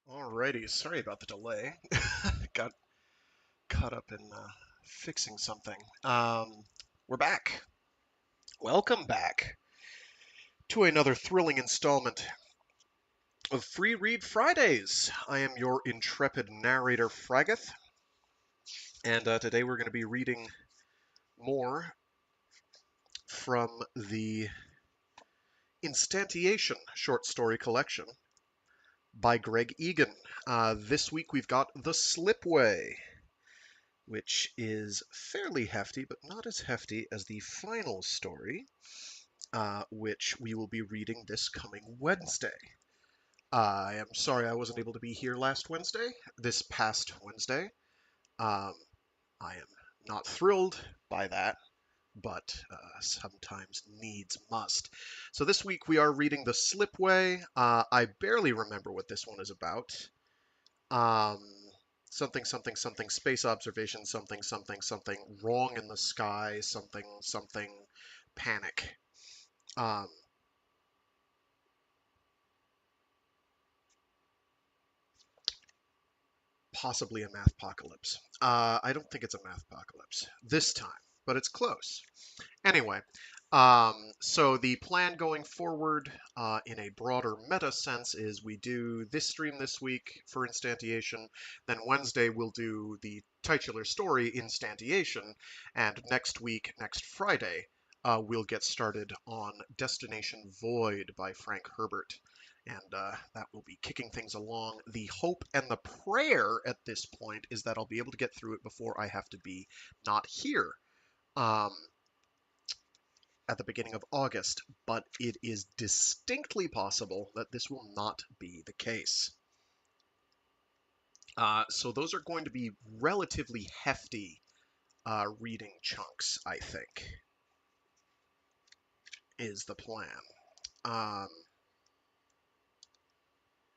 Alrighty, sorry about the delay. Got caught up in fixing something. We're back. Welcome back to another thrilling installment of Free Read Fridays. I am your intrepid narrator, Fragath, and today we're going to be reading more from the Instantiation short story collection by Greg Egan. This week we've got The Slipway, which is fairly hefty, but not as hefty as the final story, which we will be reading this coming Wednesday. I am sorry I wasn't able to be here this past Wednesday. Um, I am not thrilled by that, but sometimes needs must. So this week we are reading The Slipway. I barely remember what this one is about. Um, something, something, something, space observation, something, something, something, wrong in the sky, something, something, panic. Um, Possibly a mathpocalypse. I don't think it's a mathpocalypse this time, but it's close. Anyway, so the plan going forward in a broader meta sense is we do this stream this week for Instantiation, then Wednesday we'll do the titular story Instantiation, and next week, next Friday, we'll get started on Destination Void by Frank Herbert. And that will be kicking things along. The hope and the prayer at this point is that I'll be able to get through it before I have to be not here. At the beginning of August, but it is distinctly possible that this will not be the case. So those are going to be relatively hefty reading chunks, I think, is the plan.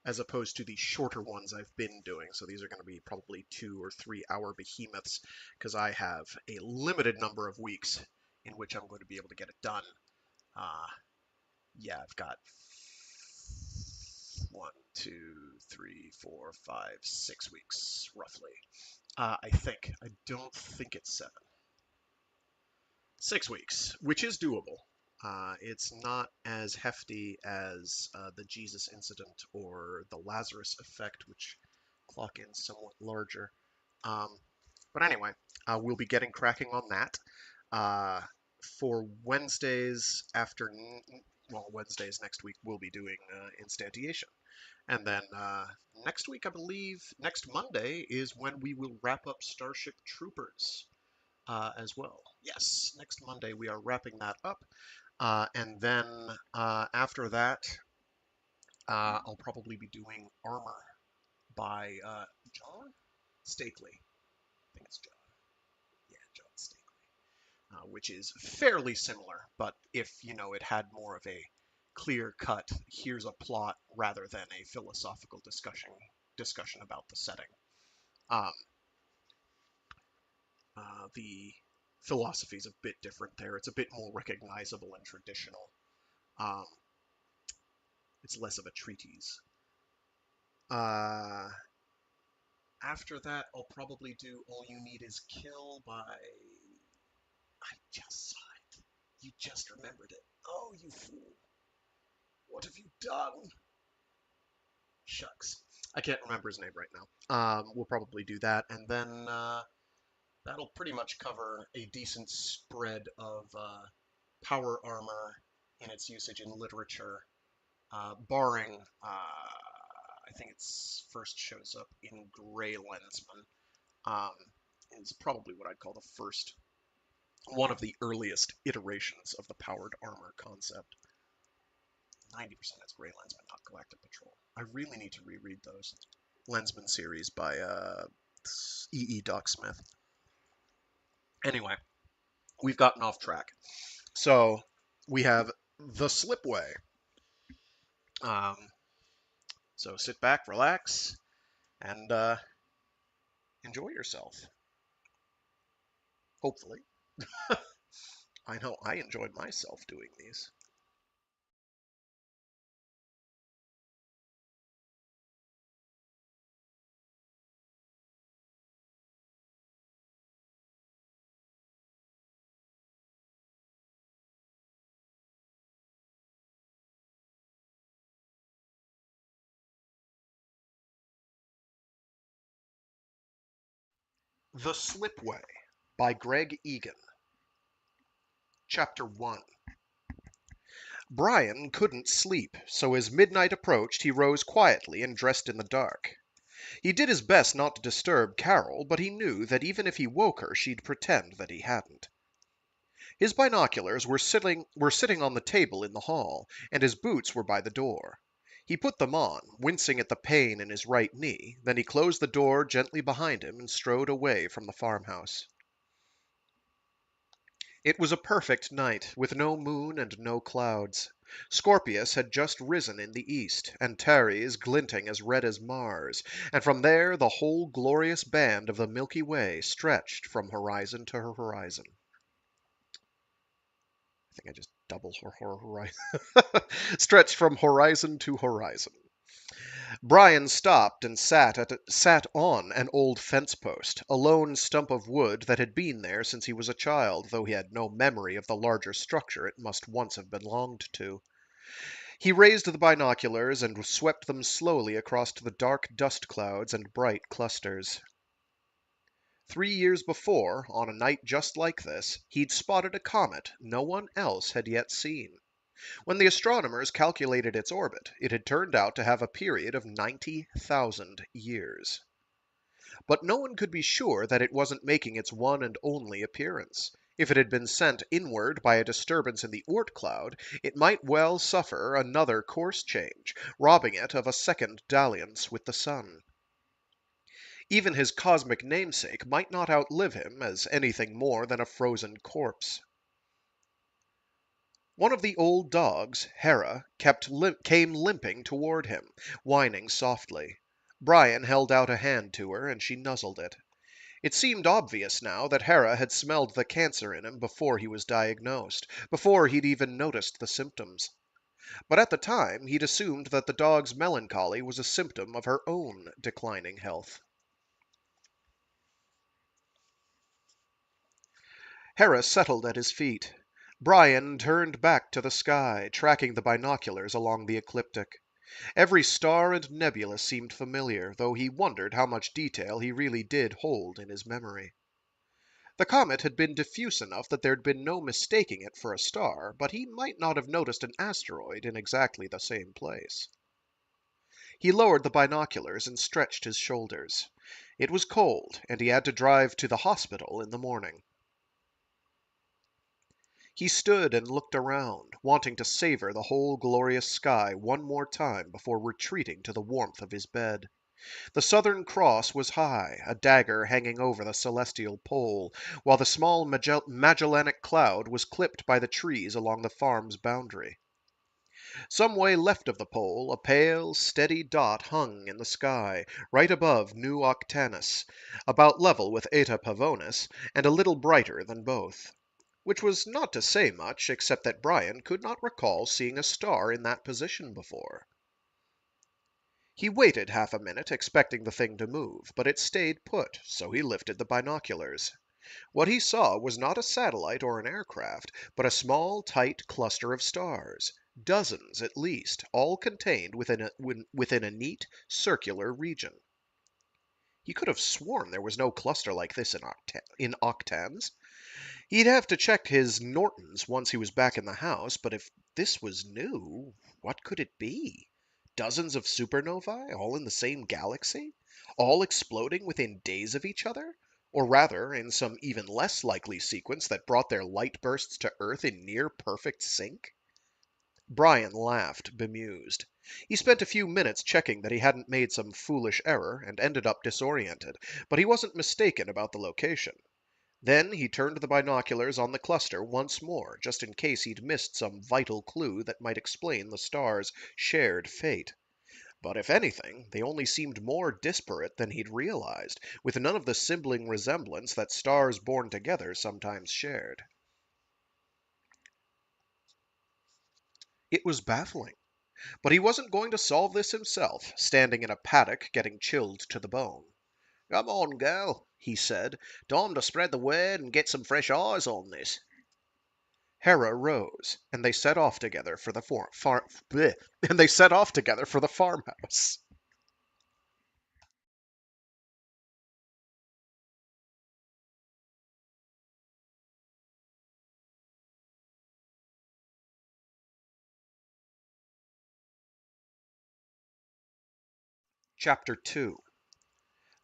As opposed to the shorter ones I've been doing. So these are going to be probably 2 or 3 hour behemoths because I have a limited number of weeks in which I'm going to be able to get it done. Yeah, I've got 1, 2, 3, 4, 5, 6 weeks, roughly. I think. I don't think it's 7. 6 weeks, which is doable. It's not as hefty as the Jesus incident or the Lazarus effect, which clock in somewhat larger. But anyway, we'll be getting cracking on that. For Wednesdays Wednesdays next week, we'll be doing Instantiation. And then next week, I believe, next Monday is when we will wrap up Starship Troopers as well. Yes, next Monday we are wrapping that up. And then after that, I'll probably be doing Armor by John Stakely. I think it's John. Yeah, John Stakely. Which is fairly similar, but if, it had more of a clear cut, here's a plot rather than a philosophical discussion about the setting. The philosophy is a bit different there. It's a bit more recognizable and traditional. It's less of a treatise. After that, I'll probably do All You Need Is Kill by... I just saw it. You just remembered it. Oh, you fool. What have you done? Shucks. I can't remember his name right now. We'll probably do that, and then that'll pretty much cover a decent spread of power armor in its usage in literature, barring, I think it's first shows up in Gray Lensman. Is probably what I'd call one of the earliest iterations of the powered armor concept. 90% is Gray Lensman, not Galactic Patrol. I really need to reread those Lensman series by E.E. Doc Smith. Anyway, we've gotten off track. So we have The Slipway. So sit back, relax, and enjoy yourself. Hopefully. I know I enjoyed myself doing these. The Slipway by Greg Egan. Chapter 1. Brian couldn't sleep, so as midnight approached he rose quietly and dressed in the dark. He did his best not to disturb Carol, but he knew that even if he woke her she'd pretend that he hadn't. His binoculars were sitting on the table in the hall, and his boots were by the door. He put them on, wincing at the pain in his right knee, then he closed the door gently behind him and strode away from the farmhouse. It was a perfect night, with no moon and no clouds. Scorpius had just risen in the east, Antares glinting as red as Mars, and from there the whole glorious band of the Milky Way stretched from horizon to horizon. I think I just double horizon. Stretched from horizon to horizon. Brian stopped and sat on an old fence post, a lone stump of wood that had been there since he was a child, though he had no memory of the larger structure it must once have belonged to. He raised the binoculars and swept them slowly across the dark dust clouds and bright clusters. 3 years before, on a night just like this, he'd spotted a comet no one else had yet seen. When the astronomers calculated its orbit, it had turned out to have a period of 90,000 years. But no one could be sure that it wasn't making its one and only appearance. If it had been sent inward by a disturbance in the Oort cloud, it might well suffer another course change, robbing it of a second dalliance with the sun. Even his cosmic namesake might not outlive him as anything more than a frozen corpse. One of the old dogs, Hera, came limping toward him, whining softly. Brian held out a hand to her, and she nuzzled it. It seemed obvious now that Hera had smelled the cancer in him before he was diagnosed, before he'd even noticed the symptoms. But at the time, he'd assumed that the dog's melancholy was a symptom of her own declining health. Hera settled at his feet. Brian turned back to the sky, tracking the binoculars along the ecliptic. Every star and nebula seemed familiar, though he wondered how much detail he really did hold in his memory. The comet had been diffuse enough that there'd been no mistaking it for a star, but he might not have noticed an asteroid in exactly the same place. He lowered the binoculars and stretched his shoulders. It was cold, and he had to drive to the hospital in the morning. He stood and looked around, wanting to savor the whole glorious sky one more time before retreating to the warmth of his bed. The Southern Cross was high, a dagger hanging over the celestial pole, while the small Magellanic Cloud was clipped by the trees along the farm's boundary. Some way left of the pole, a pale, steady dot hung in the sky, right above Nu Octantis, about level with Eta Pavonis, and a little brighter than both. Which was not to say much, except that Brian could not recall seeing a star in that position before. He waited half a minute, expecting the thing to move, but it stayed put, so he lifted the binoculars. What he saw was not a satellite or an aircraft, but a small, tight cluster of stars. Dozens, at least, all contained within a neat, circular region. He could have sworn there was no cluster like this in Octans. He'd have to check his Nortons once he was back in the house, but if this was new, what could it be? Dozens of supernovae, all in the same galaxy? All exploding within days of each other? Or rather, in some even less likely sequence that brought their light bursts to Earth in near perfect sync? Brian laughed, bemused. He spent a few minutes checking that he hadn't made some foolish error, and ended up disoriented, but he wasn't mistaken about the location. Then he turned the binoculars on the cluster once more, just in case he'd missed some vital clue that might explain the stars' shared fate. But if anything, they only seemed more disparate than he'd realized, with none of the sibling resemblance that stars born together sometimes shared. It was baffling. But he wasn't going to solve this himself, standing in a paddock getting chilled to the bone. "Come on, girl," he said. "Time to spread the word and get some fresh eyes on this." Hera rose, and they set off together for the farmhouse. Chapter 2.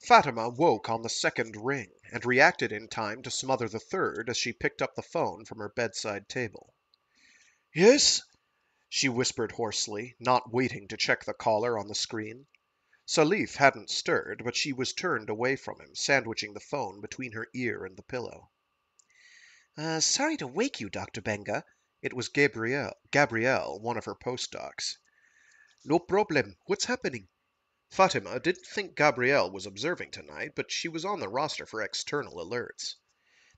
Fatima woke on the second ring, and reacted in time to smother the third as she picked up the phone from her bedside table. "Yes?" she whispered hoarsely, not waiting to check the caller on the screen. Salif hadn't stirred, but she was turned away from him, sandwiching the phone between her ear and the pillow. Sorry to wake you, Dr. Benga. It was Gabrielle, one of her postdocs. No problem. What's happening? Fatima didn't think Gabrielle was observing tonight, but she was on the roster for external alerts.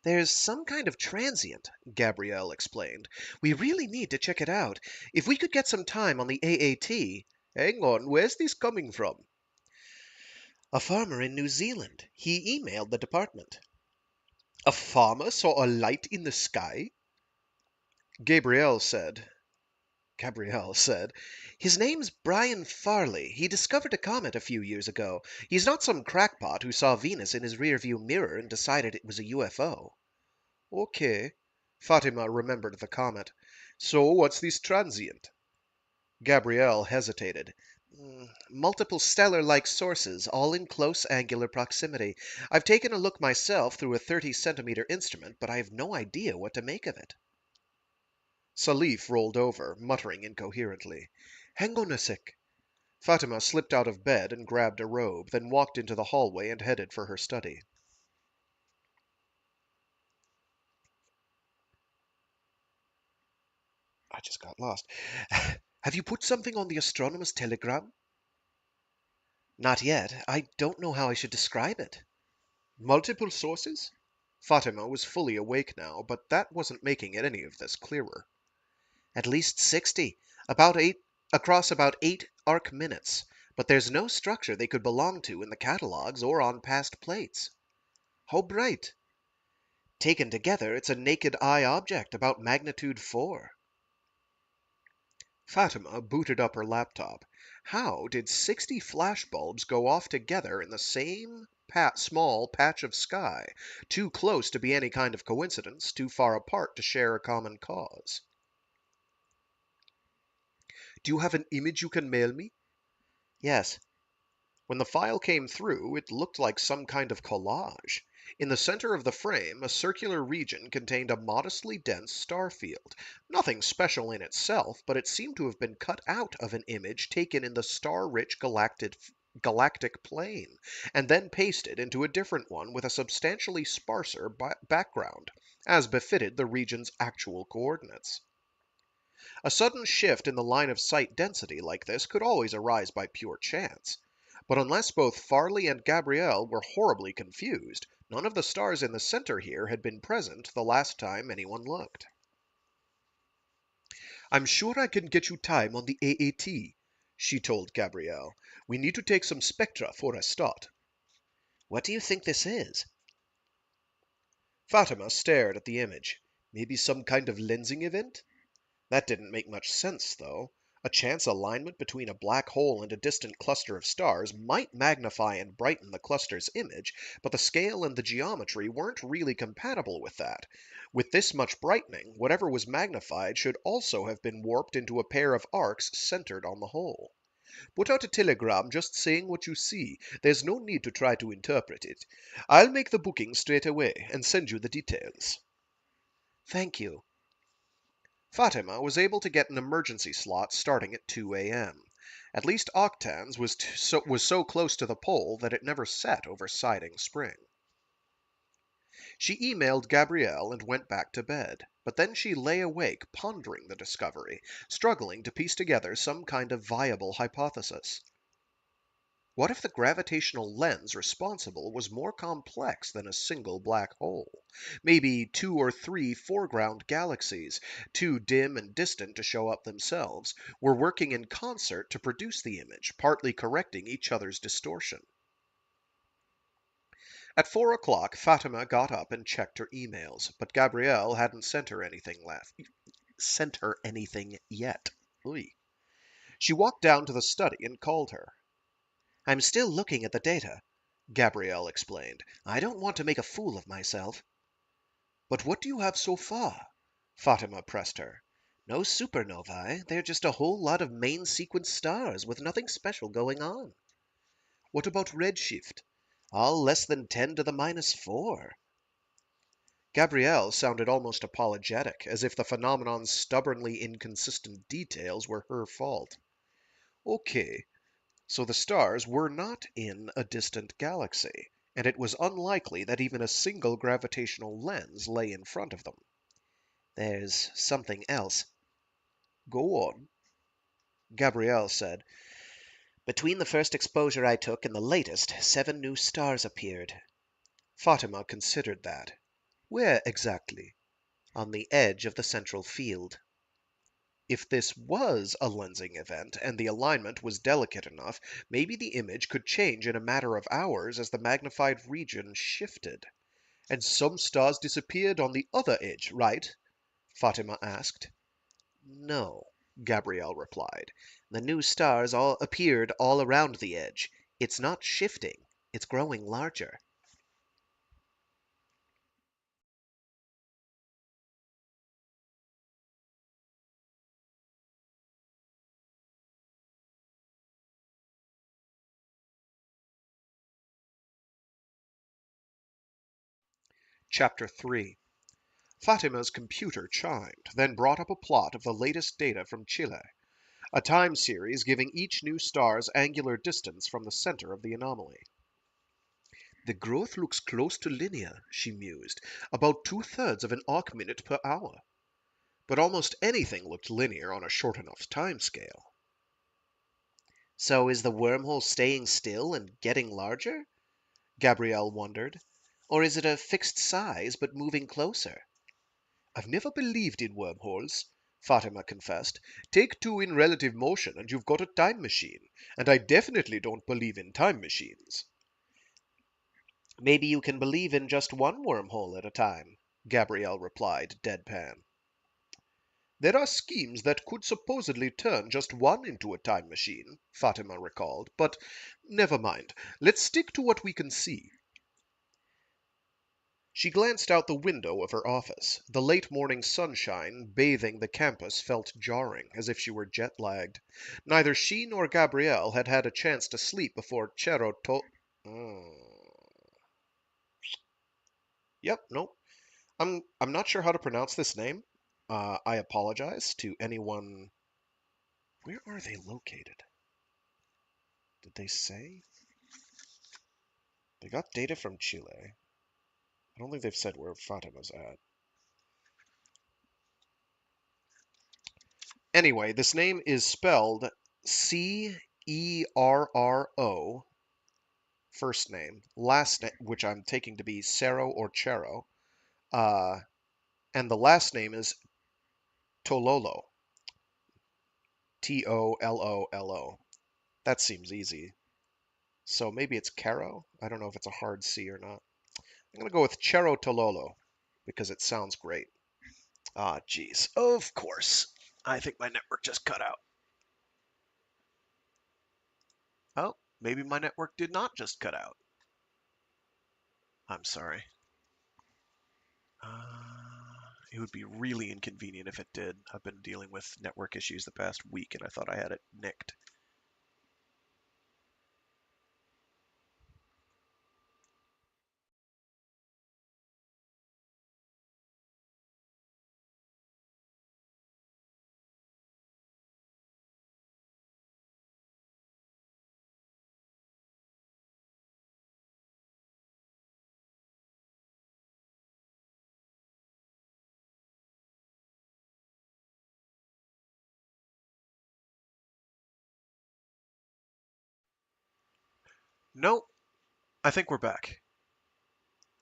There's some kind of transient, Gabrielle explained. We really need to check it out. If we could get some time on the AAT. Hang on, where's this coming from? A farmer in New Zealand. He emailed the department. A farmer saw a light in the sky? Gabrielle said, His name's Brian Farley. He discovered a comet a few years ago. He's not some crackpot who saw Venus in his rearview mirror and decided it was a UFO. Okay. Fatima remembered the comet. So what's this transient? Gabrielle hesitated. Multiple stellar-like sources, all in close angular proximity. I've taken a look myself through a 30-centimeter instrument, but I have no idea what to make of it. Salif rolled over, muttering incoherently. Hang on a sec. Fatima slipped out of bed and grabbed a robe, then walked into the hallway and headed for her study. I just got lost. Have you put something on the astronomer's telegram? Not yet. I don't know how I should describe it. Multiple sources? Fatima was fully awake now, but that wasn't making any of this clearer. At least 60, across about 8 arc minutes, but there's no structure they could belong to in the catalogues or on past plates. How bright? Taken together, it's a naked eye object, about magnitude 4. Fatima booted up her laptop. How did 60 flashbulbs go off together in the same small patch of sky, too close to be any kind of coincidence, too far apart to share a common cause? Do you have an image you can mail me? Yes. When the file came through, it looked like some kind of collage. In the center of the frame, a circular region contained a modestly dense star field. Nothing special in itself, but it seemed to have been cut out of an image taken in the star-rich galactic plane, and then pasted into a different one with a substantially sparser background, as befitted the region's actual coordinates. A sudden shift in the line of sight density like this could always arise by pure chance. But unless both Farley and Gabrielle were horribly confused, none of the stars in the center here had been present the last time anyone looked. I'm sure I can get you time on the AAT, she told Gabrielle. We need to take some spectra for a start. What do you think this is? Fatima stared at the image. Maybe some kind of lensing event? That didn't make much sense, though. A chance alignment between a black hole and a distant cluster of stars might magnify and brighten the cluster's image, but the scale and the geometry weren't really compatible with that. With this much brightening, whatever was magnified should also have been warped into a pair of arcs centered on the hole. Put out a telegram just saying what you see. There's no need to try to interpret it. I'll make the booking straight away and send you the details. Thank you. Fatima was able to get an emergency slot starting at 2 a.m. At least Octans was so close to the pole that it never set over Siding Spring. She emailed Gabrielle and went back to bed, but then she lay awake pondering the discovery, struggling to piece together some kind of viable hypothesis. What if the gravitational lens responsible was more complex than a single black hole? Maybe 2 or 3 foreground galaxies, too dim and distant to show up themselves, were working in concert to produce the image, partly correcting each other's distortion. At 4 o'clock, Fatima got up and checked her emails, but Gabrielle hadn't sent her anything yet. Oy. She walked down to the study and called her. I'm still looking at the data, Gabrielle explained. I don't want to make a fool of myself. But what do you have so far? Fatima pressed her. No supernovae. They're just a whole lot of main sequence stars with nothing special going on. What about redshift? All less than 10 to the -4. Gabrielle sounded almost apologetic, as if the phenomenon's stubbornly inconsistent details were her fault. Okay, so the stars were not in a distant galaxy, and it was unlikely that even a single gravitational lens lay in front of them. There's something else. Go on, Gabrielle said. Between the first exposure I took and the latest, 7 new stars appeared. Fatima considered that. Where exactly? On the edge of the central field. If this was a lensing event, and the alignment was delicate enough, maybe the image could change in a matter of hours as the magnified region shifted. And some stars disappeared on the other edge, right? Fatima asked. No, Gabrielle replied. The new stars all appeared all around the edge. It's not shifting, it's growing larger. Chapter 3. Fatima's computer chimed, then brought up a plot of the latest data from Chile, a time series giving each new star's angular distance from the center of the anomaly. The growth looks close to linear, she mused, about 2/3 of an arc minute per hour. But almost anything looked linear on a short enough time scale. So is the wormhole staying still and getting larger? Gabrielle wondered. Or is it a fixed size but moving closer? I've never believed in wormholes, Fatima confessed. Take two in relative motion and you've got a time machine. And I definitely don't believe in time machines. Maybe you can believe in just one wormhole at a time, Gabrielle replied, deadpan. There are schemes that could supposedly turn just one into a time machine, Fatima recalled, but never mind. Let's stick to what we can see. She glanced out the window of her office. The late morning sunshine bathing the campus felt jarring, as if she were jet-lagged. Neither she nor Gabrielle had had a chance to sleep before Cero to... Yep, nope. I'm not sure how to pronounce this name. I apologize to anyone. Where are they located? Did they say? They got data from Chile. I don't think they've said where Fatima's at. Anyway, this name is spelled Cerro, first name, last name, which I'm taking to be Cerro or Chero, uh, and the last name is Tololo, Tololo. That seems easy. So maybe it's Caro? I don't know if it's a hard C or not. I'm going to go with Chero Tololo because it sounds great. Ah, geez. Of course. I think my network just cut out. Oh, maybe my network did not just cut out. I'm sorry. It would be really inconvenient if it did. I've been dealing with network issues the past week and I thought I had it nicked. No, I think we're back.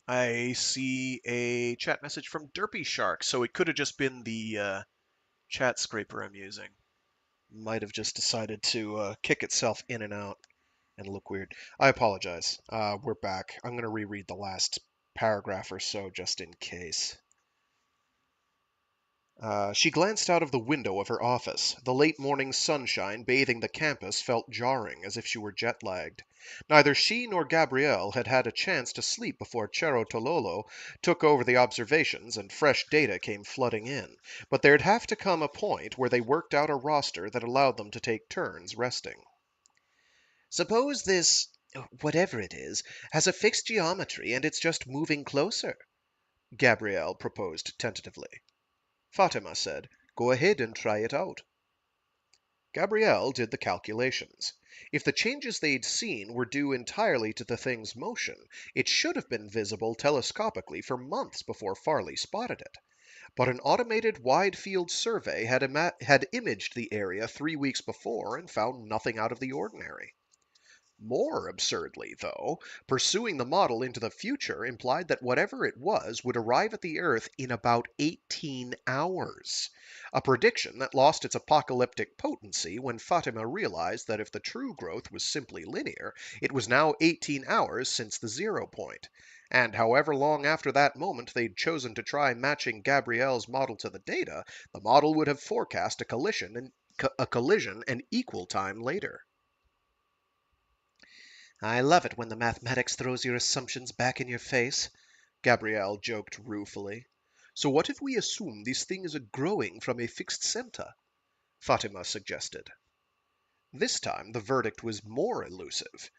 I see a chat message from Derpy Shark, so it could have just been the chat scraper I'm using. Might have just decided to kick itself in and out and look weird. I apologize. We're back. I'm going to reread the last paragraph or so just in case. She glanced out of the window of her office. The late morning sunshine bathing the campus felt jarring, as if she were jet-lagged. Neither she nor Gabrielle had had a chance to sleep before Cero Tololo took over the observations and fresh data came flooding in. But there'd have to come a point where they worked out a roster that allowed them to take turns resting. Suppose this Whatever it is has a fixed geometry and it's just moving closer, Gabrielle proposed tentatively. Fatima said, "Go ahead and try it out." Gabrielle did the calculations. If the changes they'd seen were due entirely to the thing's motion, it should have been visible telescopically for months before Farley spotted it. But an automated wide-field survey had imaged the area 3 weeks before and found nothing out of the ordinary. More absurdly, though, pursuing the model into the future implied that whatever it was would arrive at the Earth in about 18 hours. A prediction that lost its apocalyptic potency when Fatima realized that if the true growth was simply linear, it was now 18 hours since the 0 point. And however long after that moment they'd chosen to try matching Gabrielle's model to the data, the model would have forecast a collision an equal time later. "I love it when the mathematics throws your assumptions back in your face," Gabrielle joked ruefully. "So what if we assume this thing is growing from a fixed center?" Fatima suggested. This time the verdict was more elusive.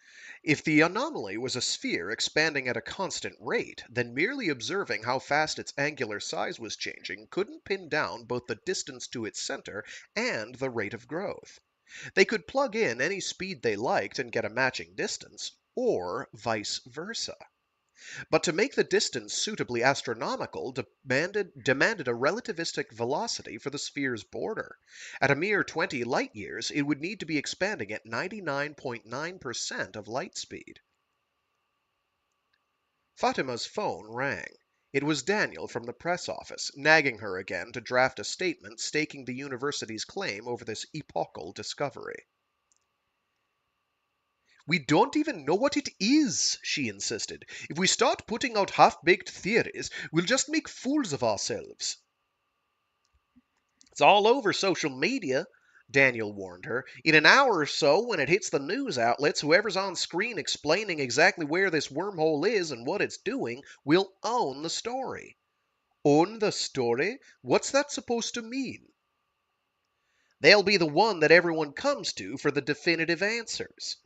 If the anomaly was a sphere expanding at a constant rate, then merely observing how fast its angular size was changing couldn't pin down both the distance to its center and the rate of growth. They could plug in any speed they liked and get a matching distance, or vice versa. But to make the distance suitably astronomical demanded a relativistic velocity for the sphere's border. At a mere 20 light years, it would need to be expanding at 99.9% of light speed. Fatima's phone rang. It was Daniel from the press office, nagging her again to draft a statement staking the university's claim over this epochal discovery. "We don't even know what it is," she insisted. "If we start putting out half-baked theories, we'll just make fools of ourselves." "It's all over social media," Daniel warned her. "In an hour or so, when it hits the news outlets, whoever's on screen explaining exactly where this wormhole is and what it's doing will own the story." "Own the story? What's that supposed to mean?" "They'll be the one that everyone comes to for the definitive answers."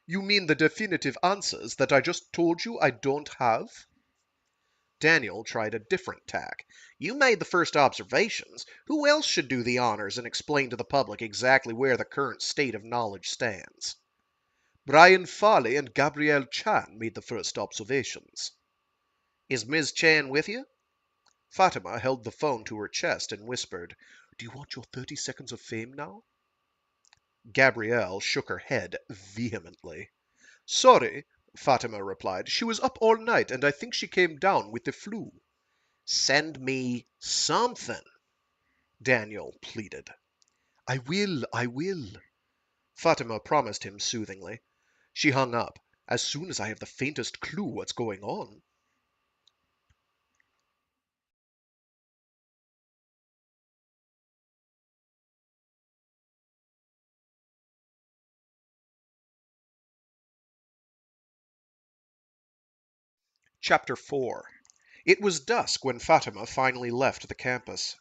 "You mean the definitive answers that I just told you I don't have?" Daniel tried a different tack. "You made the first observations. Who else should do the honors and explain to the public exactly where the current state of knowledge stands?" "Brian Farley and Gabrielle Chan made the first observations." "Is Ms. Chan with you?" Fatima held the phone to her chest and whispered, "Do you want your 30 seconds of fame now?" Gabrielle shook her head vehemently. "Sorry," Fatima replied. "She was up all night, and I think she came down with the flu." "Send me something," Daniel pleaded. I will," Fatima promised him soothingly. She hung up. "As soon as I have the faintest clue what's going on." Chapter 4. It was dusk when Fatima finally left the campus.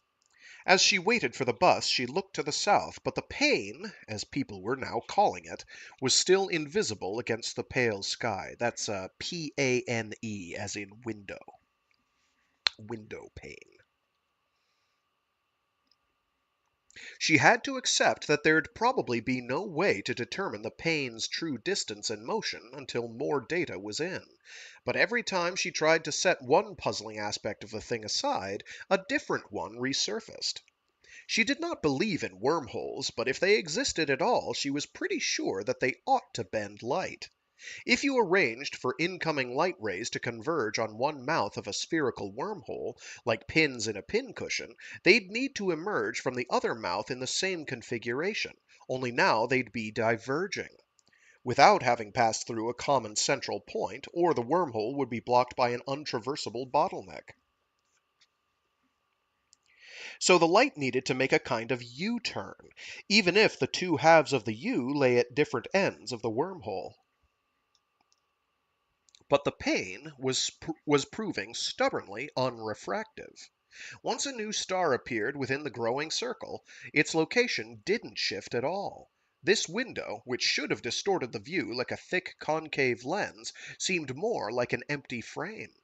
As she waited for the bus, she looked to the south, but the pane, as people were now calling it, was still invisible against the pale sky. That's P-A-N-E, as in window. Window pane. She had to accept that there'd probably be no way to determine the pane's true distance and motion until more data was in. But every time she tried to set one puzzling aspect of the thing aside, a different one resurfaced. She did not believe in wormholes, but if they existed at all, she was pretty sure that they ought to bend light. If you arranged for incoming light rays to converge on one mouth of a spherical wormhole, like pins in a pincushion, they'd need to emerge from the other mouth in the same configuration, only now they'd be diverging. Without having passed through a common central point, or the wormhole would be blocked by an untraversable bottleneck. So the light needed to make a kind of U-turn, even if the two halves of the U lay at different ends of the wormhole. But the pane was proving stubbornly unrefractive. Once a new star appeared within the growing circle, its location didn't shift at all. This window, which should have distorted the view like a thick concave lens, seemed more like an empty frame.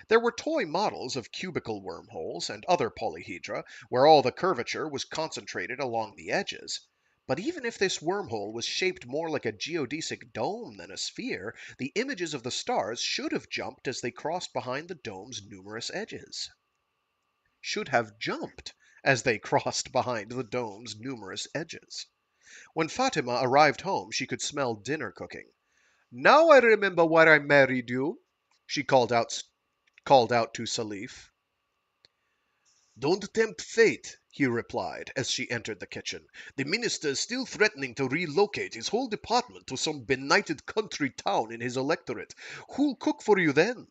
There were toy models of cubical wormholes and other polyhedra, where all the curvature was concentrated along the edges. But even if this wormhole was shaped more like a geodesic dome than a sphere, the images of the stars should have jumped as they crossed behind the dome's numerous edges. Should have jumped as they crossed behind the dome's numerous edges. When Fatima arrived home, she could smell dinner cooking. "Now I remember why I married you," she called out to Salif. "Don't tempt fate," he replied as she entered the kitchen. "The minister is still threatening to relocate his whole department to some benighted country town in his electorate. Who'll cook for you then?"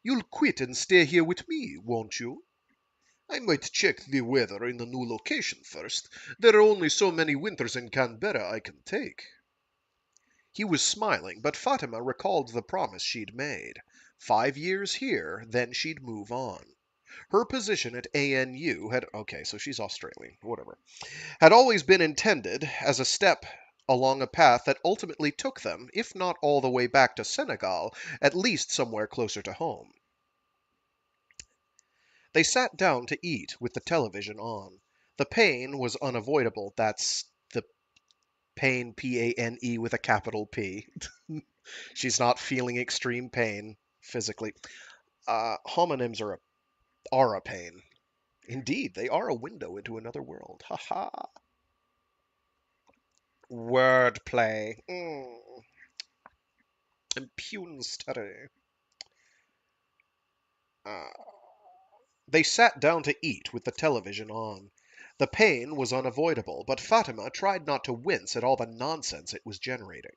"You'll quit and stay here with me, won't you?" "I might check the weather in the new location first. There are only so many winters in Canberra I can take." He was smiling, but Fatima recalled the promise she'd made. 5 years here, then she'd move on. Her position at ANU had, okay, so she's Australian, whatever, had always been intended as a step along a path that ultimately took them, if not all the way back to Senegal, at least somewhere closer to home. They sat down to eat with the television on. The pain was unavoidable. That's the pain, P-A-N-E, with a capital P. She's not feeling extreme pain physically. Homonyms are a pain. Indeed, they are a window into another world. Ha ha. Wordplay. Impugn study. Uh, they sat down to eat with the television on. The pain was unavoidable, but Fatima tried not to wince at all the nonsense it was generating.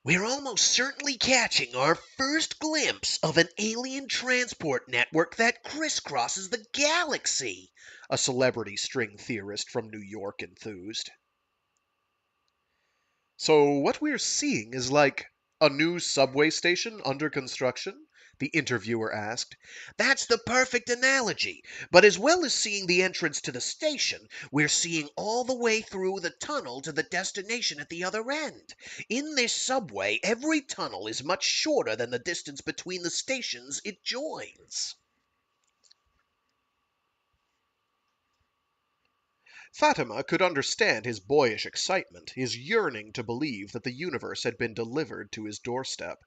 We're almost certainly catching our first glimpse of an alien transport network that crisscrosses the galaxy, A celebrity string theorist from New York enthused. So what we're seeing is like a new subway station under construction? The interviewer asked. That's the perfect analogy. But as well as seeing the entrance to the station, we're seeing all the way through the tunnel to the destination at the other end. In this subway, every tunnel is much shorter than the distance between the stations it joins. Fatima could understand his boyish excitement, his yearning to believe that the universe had been delivered to his doorstep.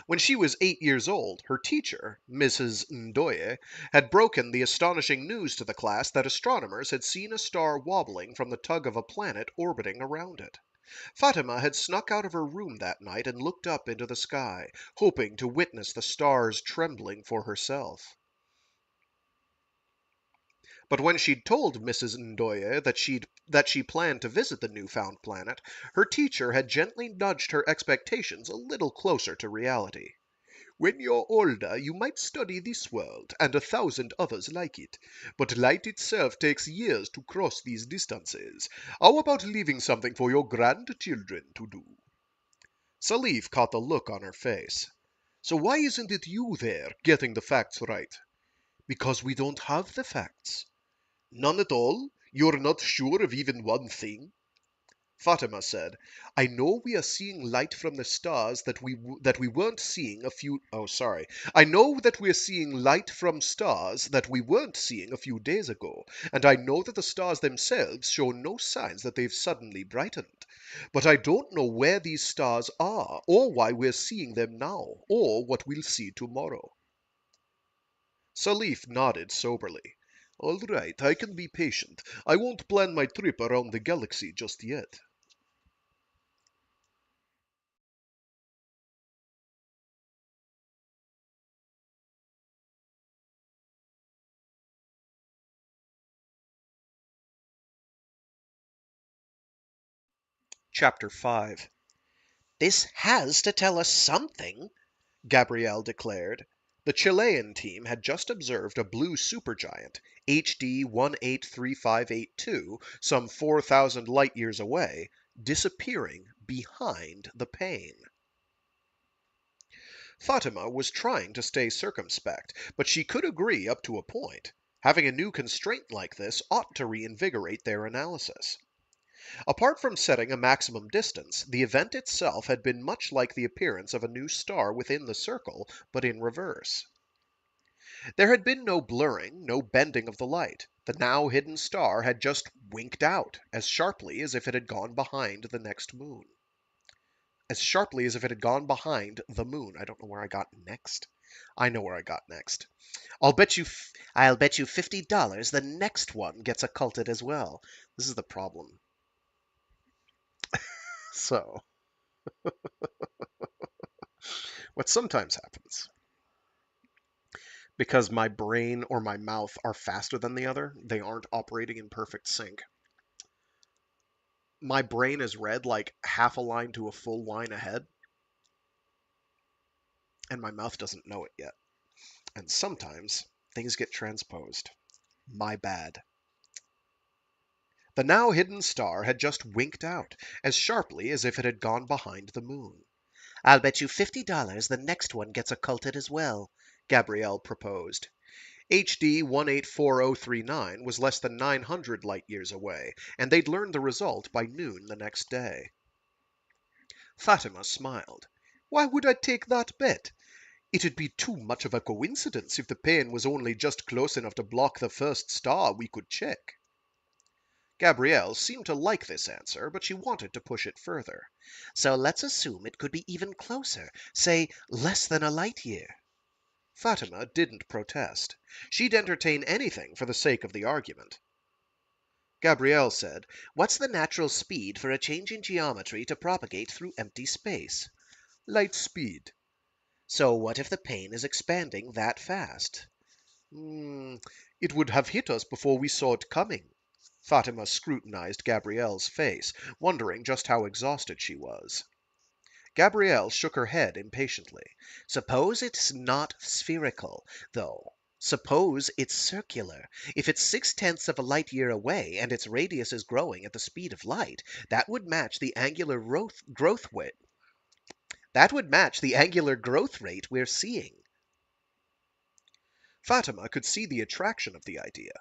When she was 8 years old, her teacher, Mrs. Ndoye, had broken the astonishing news to the class that astronomers had seen a star wobbling from the tug of a planet orbiting around it. Fatima had snuck out of her room that night and looked up into the sky, hoping to witness the stars trembling for herself. But when she'd told Mrs. Ndoye that she planned to visit the newfound planet, her teacher had gently nudged her expectations a little closer to reality. "When you're older, you might study this world, and 1,000 others like it. But light itself takes years to cross these distances. How about leaving something for your grandchildren to do?" Salif caught the look on her face. "So why isn't it you there, getting the facts right?" "Because we don't have the facts." "None at all? You're not sure of even one thing?" Fatima said, "I know we are seeing light from the stars that we weren't seeing a few oh sorry. I know that we're seeing light from stars that we weren't seeing a few days ago, and I know that the stars themselves show no signs that they've suddenly brightened. But I don't know where these stars are, or why we're seeing them now, or what we'll see tomorrow." Salif nodded soberly. "All right, I can be patient. I won't plan my trip around the galaxy just yet." Chapter 5. This has to tell us something, Gabrielle declared. The Chilean team had just observed a blue supergiant, HD 183582, some 4,000 light years away, disappearing behind the pane. Fatima was trying to stay circumspect, but she could agree up to a point. Having a new constraint like this ought to reinvigorate their analysis. Apart from setting a maximum distance, the event itself had been much like the appearance of a new star within the circle, but in reverse. There had been no blurring, no bending of the light. The now hidden star had just winked out, as sharply as if it had gone behind the next moon. As sharply as if it had gone behind the moon. I don't know where I got next. I know where I got next. I'll bet you $50 the next one gets occulted as well. This is the problem. So, what sometimes happens, because my brain or my mouth are faster than the other, they aren't operating in perfect sync. My brain is read like half a line to a full line ahead, and my mouth doesn't know it yet. And sometimes things get transposed. My bad. The now hidden star had just winked out, as sharply as if it had gone behind the moon. I'll bet you $50 the next one gets occulted as well, Gabrielle proposed. HD 184039 was less than 900 light years away, and they'd learned the result by noon the next day. Fatima smiled. Why would I take that bet? It'd be too much of a coincidence if the pane was only just close enough to block the first star we could check. Gabrielle seemed to like this answer, but she wanted to push it further. So let's assume it could be even closer, say less than a light year. Fatima didn't protest. She'd entertain anything for the sake of the argument. Gabrielle said, What's the natural speed for a change in geometry to propagate through empty space? Light speed. So what if the pane is expanding that fast? It would have hit us before we saw it coming. Fatima scrutinized Gabrielle's face, wondering just how exhausted she was. Gabrielle shook her head impatiently. Suppose it's not spherical, though. Suppose it's circular. If it's 6/10 of a light year away and its radius is growing at the speed of light, that would match the angular growth rate. That would match the angular growth rate we're seeing. Fatima could see the attraction of the idea.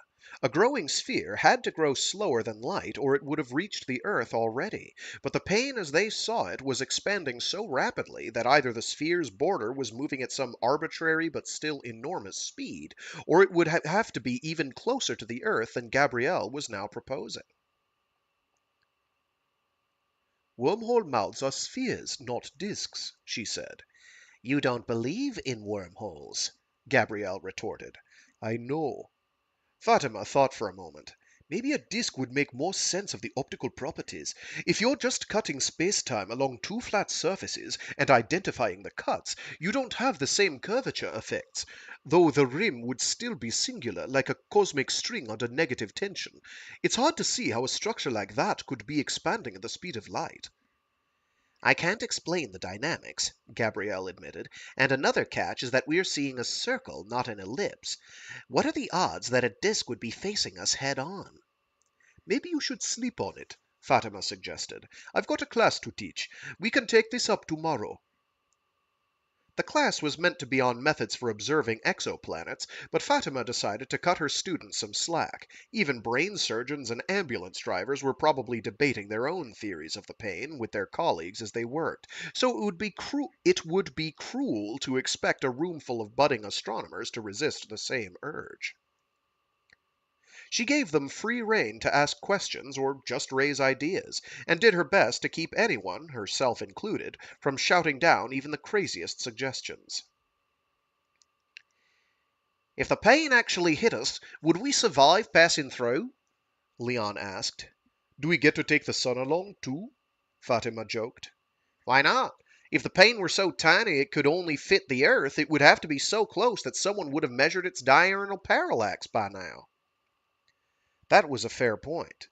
A growing sphere had to grow slower than light, or it would have reached the Earth already. But the pane as they saw it was expanding so rapidly that either the sphere's border was moving at some arbitrary but still enormous speed, or it would have to be even closer to the Earth than Gabrielle was now proposing. Wormhole mouths are spheres, not disks, she said. You don't believe in wormholes, Gabrielle retorted. I know. Fatima thought for a moment. Maybe a disk would make more sense of the optical properties. If you're just cutting space-time along two flat surfaces and identifying the cuts, you don't have the same curvature effects, though the rim would still be singular, like a cosmic string under negative tension. It's hard to see how a structure like that could be expanding at the speed of light. I can't explain the dynamics, Gabrielle admitted, and another catch is that we're seeing a circle, not an ellipse. What are the odds that a disk would be facing us head on? Maybe you should sleep on it, Fatima suggested. I've got a class to teach. We can take this up tomorrow. The class was meant to be on methods for observing exoplanets, but Fatima decided to cut her students some slack. Even brain surgeons and ambulance drivers were probably debating their own theories of the pane with their colleagues as they worked, so it would be cruel to expect a roomful of budding astronomers to resist the same urge. She gave them free rein to ask questions or just raise ideas, and did her best to keep anyone, herself included, from shouting down even the craziest suggestions. If the pane actually hit us, would we survive passing through? Leon asked. Do we get to take the sun along, too? Fatima joked. Why not? If the pane were so tiny it could only fit the Earth, it would have to be so close that someone would have measured its diurnal parallax by now. That was a fair point.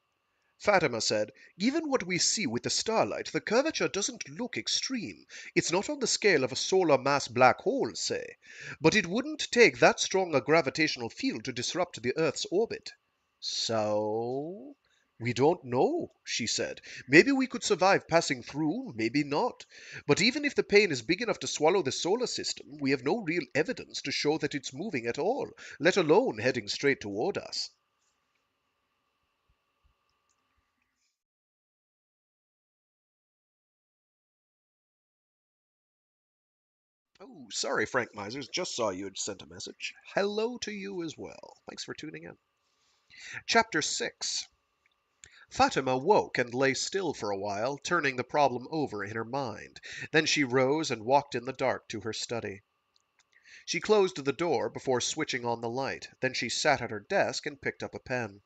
Fatima said, Given what we see with the starlight, the curvature doesn't look extreme. It's not on the scale of a solar mass black hole, say. But it wouldn't take that strong a gravitational field to disrupt the Earth's orbit. So? We don't know, she said. Maybe we could survive passing through, maybe not. But even if the pain is big enough to swallow the solar system, we have no real evidence to show that it's moving at all, let alone heading straight toward us. Oh, sorry, Frank Misers. Just saw you had sent a message. Hello to you as well. Thanks for tuning in. Chapter 6. Fatima woke and lay still for a while, turning the problem over in her mind. Then she rose and walked in the dark to her study. She closed the door before switching on the light. Then she sat at her desk and picked up a pen.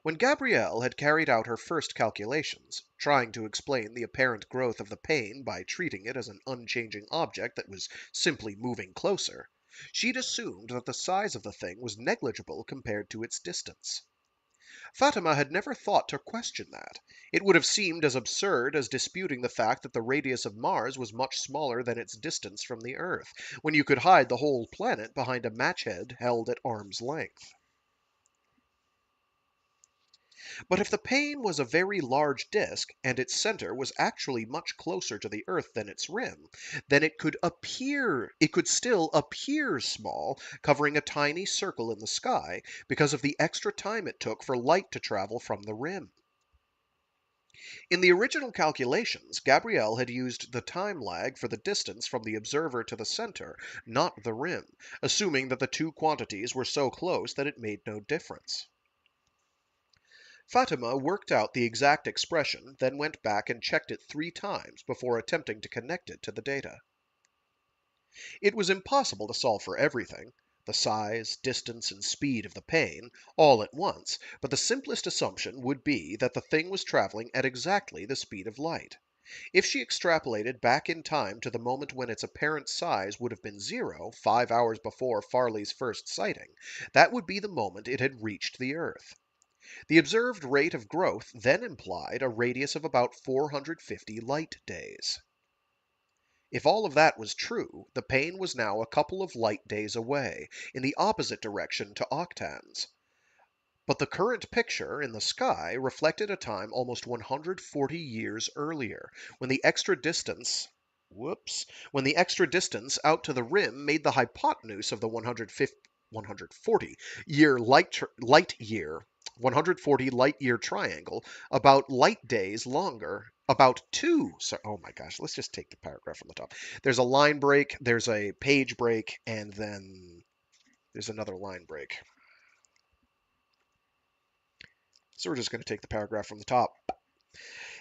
When Gabrielle had carried out her first calculations, trying to explain the apparent growth of the pain by treating it as an unchanging object that was simply moving closer, she'd assumed that the size of the thing was negligible compared to its distance. Fatima had never thought to question that. It would have seemed as absurd as disputing the fact that the radius of Mars was much smaller than its distance from the Earth, when you could hide the whole planet behind a match head held at arm's length. But if the pane was a very large disk, and its center was actually much closer to the Earth than its rim, then it could still appear small, covering a tiny circle in the sky, because of the extra time it took for light to travel from the rim. In the original calculations, Gabrielle had used the time lag for the distance from the observer to the center, not the rim, assuming that the two quantities were so close that it made no difference. Fatima worked out the exact expression, then went back and checked it 3 times before attempting to connect it to the data. It was impossible to solve for everything, the size, distance, and speed of the pane, all at once, but the simplest assumption would be that the thing was traveling at exactly the speed of light. If she extrapolated back in time to the moment when its apparent size would have been 0, 5 hours before Farley's first sighting, that would be the moment it had reached the Earth. The observed rate of growth then implied a radius of about 450 light days. If all of that was true, the pane was now a couple of light days away, in the opposite direction to Octans. But the current picture in the sky reflected a time almost 140 years earlier, when the extra distance when the extra distance out to the rim made the hypotenuse of the 140 year light year 140 light year triangle about light days longer. About two. So, oh my gosh, let's just take the paragraph from the top. There's a line break, there's a page break, and then there's another line break. So we're just going to take the paragraph from the top.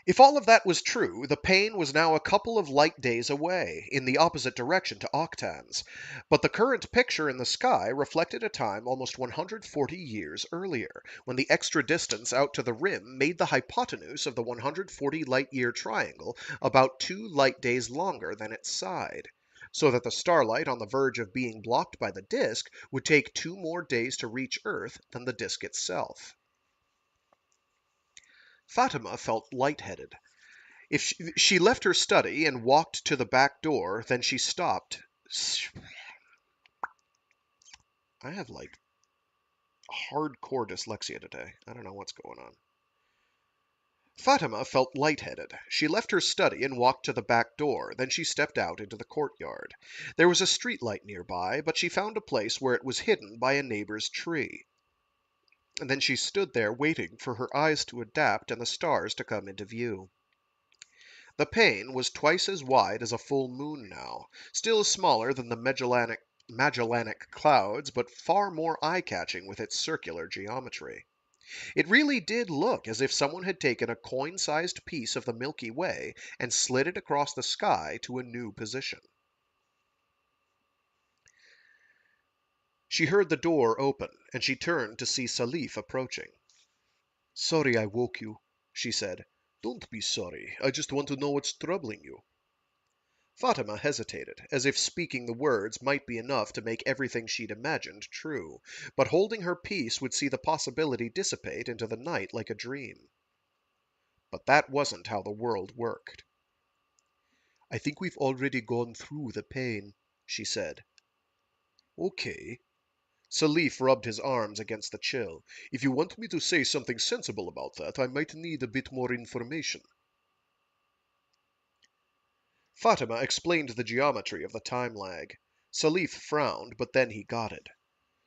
If all of that was true, the pane was now a couple of light days away, in the opposite direction to Octans. But the current picture in the sky reflected a time almost 140 years earlier, when the extra distance out to the rim made the hypotenuse of the 140 light-year triangle about 2 light days longer than its side, so that the starlight on the verge of being blocked by the disk would take 2 more days to reach Earth than the disk itself. Fatima felt lightheaded. If she left her study and walked to the back door, then she stopped. I have like hardcore dyslexia today. I don't know what's going on. Fatima felt lightheaded. She left her study and walked to the back door. Then she stepped out into the courtyard. There was a streetlight nearby, but she found a place where it was hidden by a neighbor's tree. And then she stood there waiting for her eyes to adapt and the stars to come into view. The pane was twice as wide as a full moon now, still smaller than the Magellanic clouds, but far more eye-catching with its circular geometry. It really did look as if someone had taken a coin-sized piece of the Milky Way and slid it across the sky to a new position. She heard the door open, and she turned to see Salif approaching. "Sorry I woke you," she said. "Don't be sorry. I just want to know what's troubling you." Fatima hesitated, as if speaking the words might be enough to make everything she'd imagined true, but holding her peace would see the possibility dissipate into the night like a dream. But that wasn't how the world worked. "I think we've already gone through the pain," she said. "Okay. Salif rubbed his arms against the chill. If you want me to say something sensible about that, I might need a bit more information. Fatima explained the geometry of the time lag. Salif frowned, but then he got it.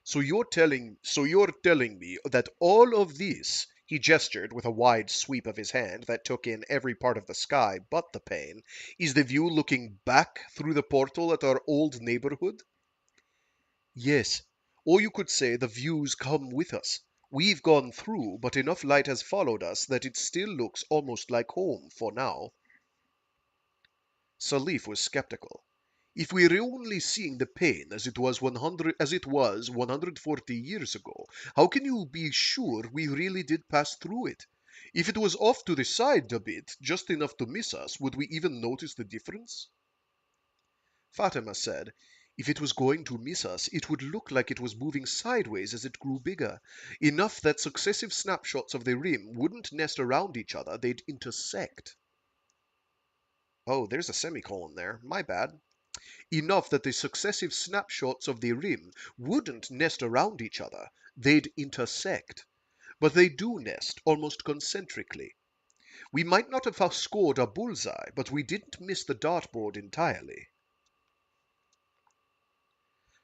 So you're telling me that all of this, he gestured with a wide sweep of his hand that took in every part of the sky but the pane, is the view looking back through the portal at our old neighborhood? Yes. Or you could say the views come with us. We've gone through, but enough light has followed us that it still looks almost like home for now. Salif was skeptical. If we're only seeing the pane as it was 140 years ago, how can you be sure we really did pass through it? If it was off to the side a bit, just enough to miss us, would we even notice the difference? Fatima said, if it was going to miss us, it would look like it was moving sideways as it grew bigger, enough that successive snapshots of the rim wouldn't nest around each other, they'd intersect. Oh, there's a semicolon there. My bad. Enough that the successive snapshots of the rim wouldn't nest around each other, they'd intersect. But they do nest, almost concentrically. We might not have scored a bullseye, but we didn't miss the dartboard entirely.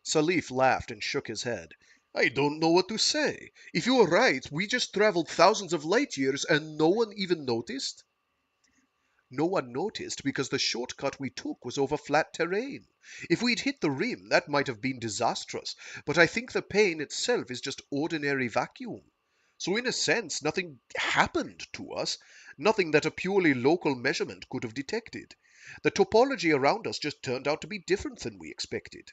Salif laughed and shook his head. I don't know what to say. If you are right, we just traveled thousands of light years and no one even noticed? No one noticed because the shortcut we took was over flat terrain. If we'd hit the rim, that might have been disastrous, but I think the pane itself is just ordinary vacuum. So in a sense, nothing happened to us, nothing that a purely local measurement could have detected. The topology around us just turned out to be different than we expected.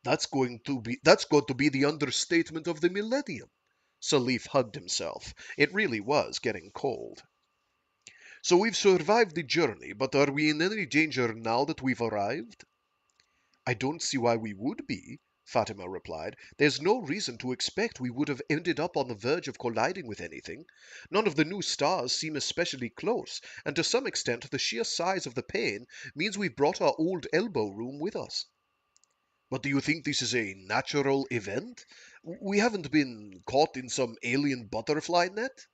That's got to be the understatement of the millennium. Salif hugged himself. It really was getting cold. So we've survived the journey, but are we in any danger now that we've arrived? I don't see why we would be, Fatima replied. There's no reason to expect we would have ended up on the verge of colliding with anything. None of the new stars seem especially close, and to some extent the sheer size of the pane means we've brought our old elbow room with us. But do you think this is a natural event? We haven't been caught in some alien butterfly net?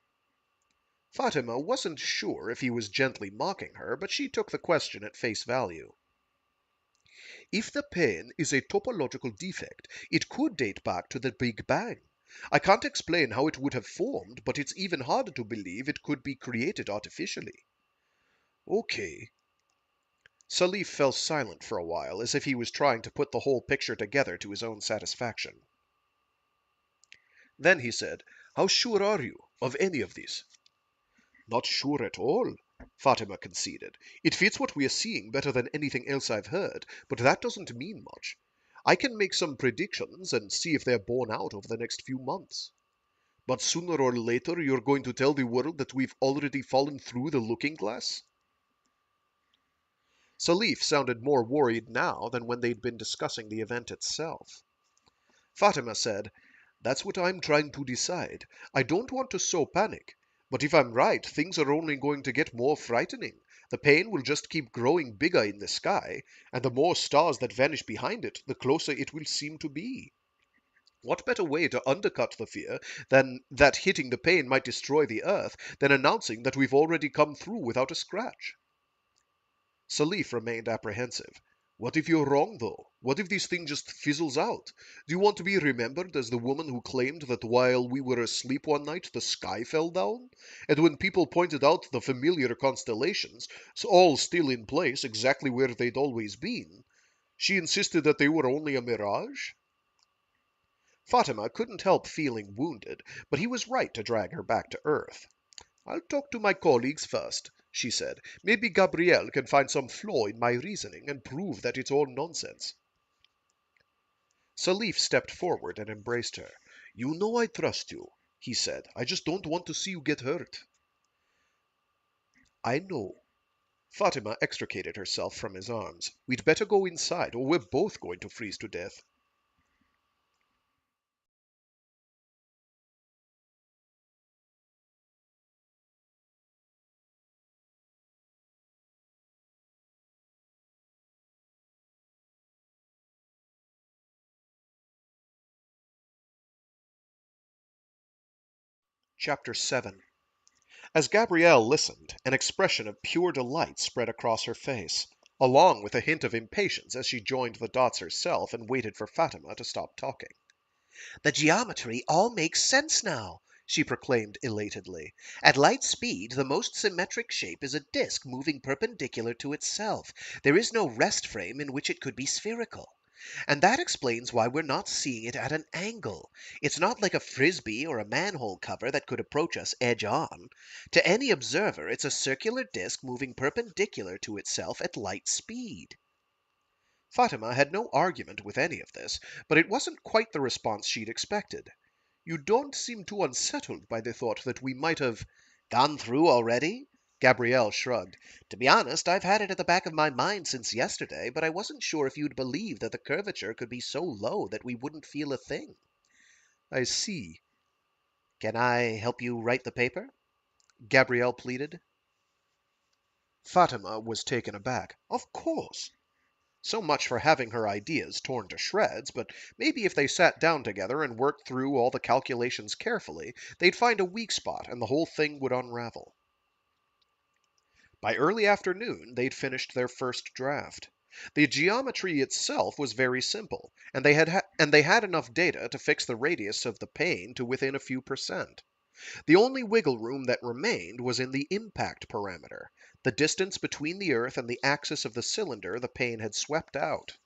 Fatima wasn't sure if he was gently mocking her, but she took the question at face value. If the pane is a topological defect, it could date back to the Big Bang. I can't explain how it would have formed, but it's even harder to believe it could be created artificially. Okay. Salif fell silent for a while, as if he was trying to put the whole picture together to his own satisfaction. Then he said, how sure are you of any of this? Not sure at all, Fatima conceded. It fits what we are seeing better than anything else I've heard, but that doesn't mean much. I can make some predictions and see if they're borne out over the next few months. But sooner or later you're going to tell the world that we've already fallen through the looking glass? Salif sounded more worried now than when they'd been discussing the event itself. Fatima said, that's what I'm trying to decide. I don't want to sow panic. But if I'm right, things are only going to get more frightening. The pane will just keep growing bigger in the sky, and the more stars that vanish behind it, the closer it will seem to be. What better way to undercut the fear than that hitting the pane might destroy the Earth than announcing that we've already come through without a scratch? Salif remained apprehensive. What if you're wrong, though? What if this thing just fizzles out? Do you want to be remembered as the woman who claimed that while we were asleep one night the sky fell down? And when people pointed out the familiar constellations, all still in place exactly where they'd always been, she insisted that they were only a mirage? Fatima couldn't help feeling wounded, but he was right to drag her back to earth. I'll talk to my colleagues first, she said. Maybe Gabrielle can find some flaw in my reasoning and prove that it's all nonsense. Salif stepped forward and embraced her. You know I trust you, he said. I just don't want to see you get hurt. I know. Fatima extricated herself from his arms. We'd better go inside, or we're both going to freeze to death. Chapter 7. As Gabrielle listened, an expression of pure delight spread across her face, along with a hint of impatience as she joined the dots herself and waited for Fatima to stop talking. The geometry all makes sense now, she proclaimed elatedly. At light speed, the most symmetric shape is a disk moving perpendicular to itself. There is no rest frame in which it could be spherical. And that explains why we're not seeing it at an angle. It's not like a frisbee or a manhole cover that could approach us edge on. To any observer, it's a circular disk moving perpendicular to itself at light speed. Fatima had no argument with any of this, but it wasn't quite the response she'd expected. You don't seem too unsettled by the thought that we might have Gone through already? Gabrielle shrugged. To be honest, I've had it at the back of my mind since yesterday, but I wasn't sure if you'd believe that the curvature could be so low that we wouldn't feel a thing. I see. Can I help you write the paper? Gabrielle pleaded. Fatima was taken aback. Of course. So much for having her ideas torn to shreds, but maybe if they sat down together and worked through all the calculations carefully, they'd find a weak spot and the whole thing would unravel. By early afternoon, they'd finished their first draft. The geometry itself was very simple, and they had enough data to fix the radius of the pane to within a few percent. The only wiggle room that remained was in the impact parameter, the distance between the Earth and the axis of the cylinder the pane had swept out.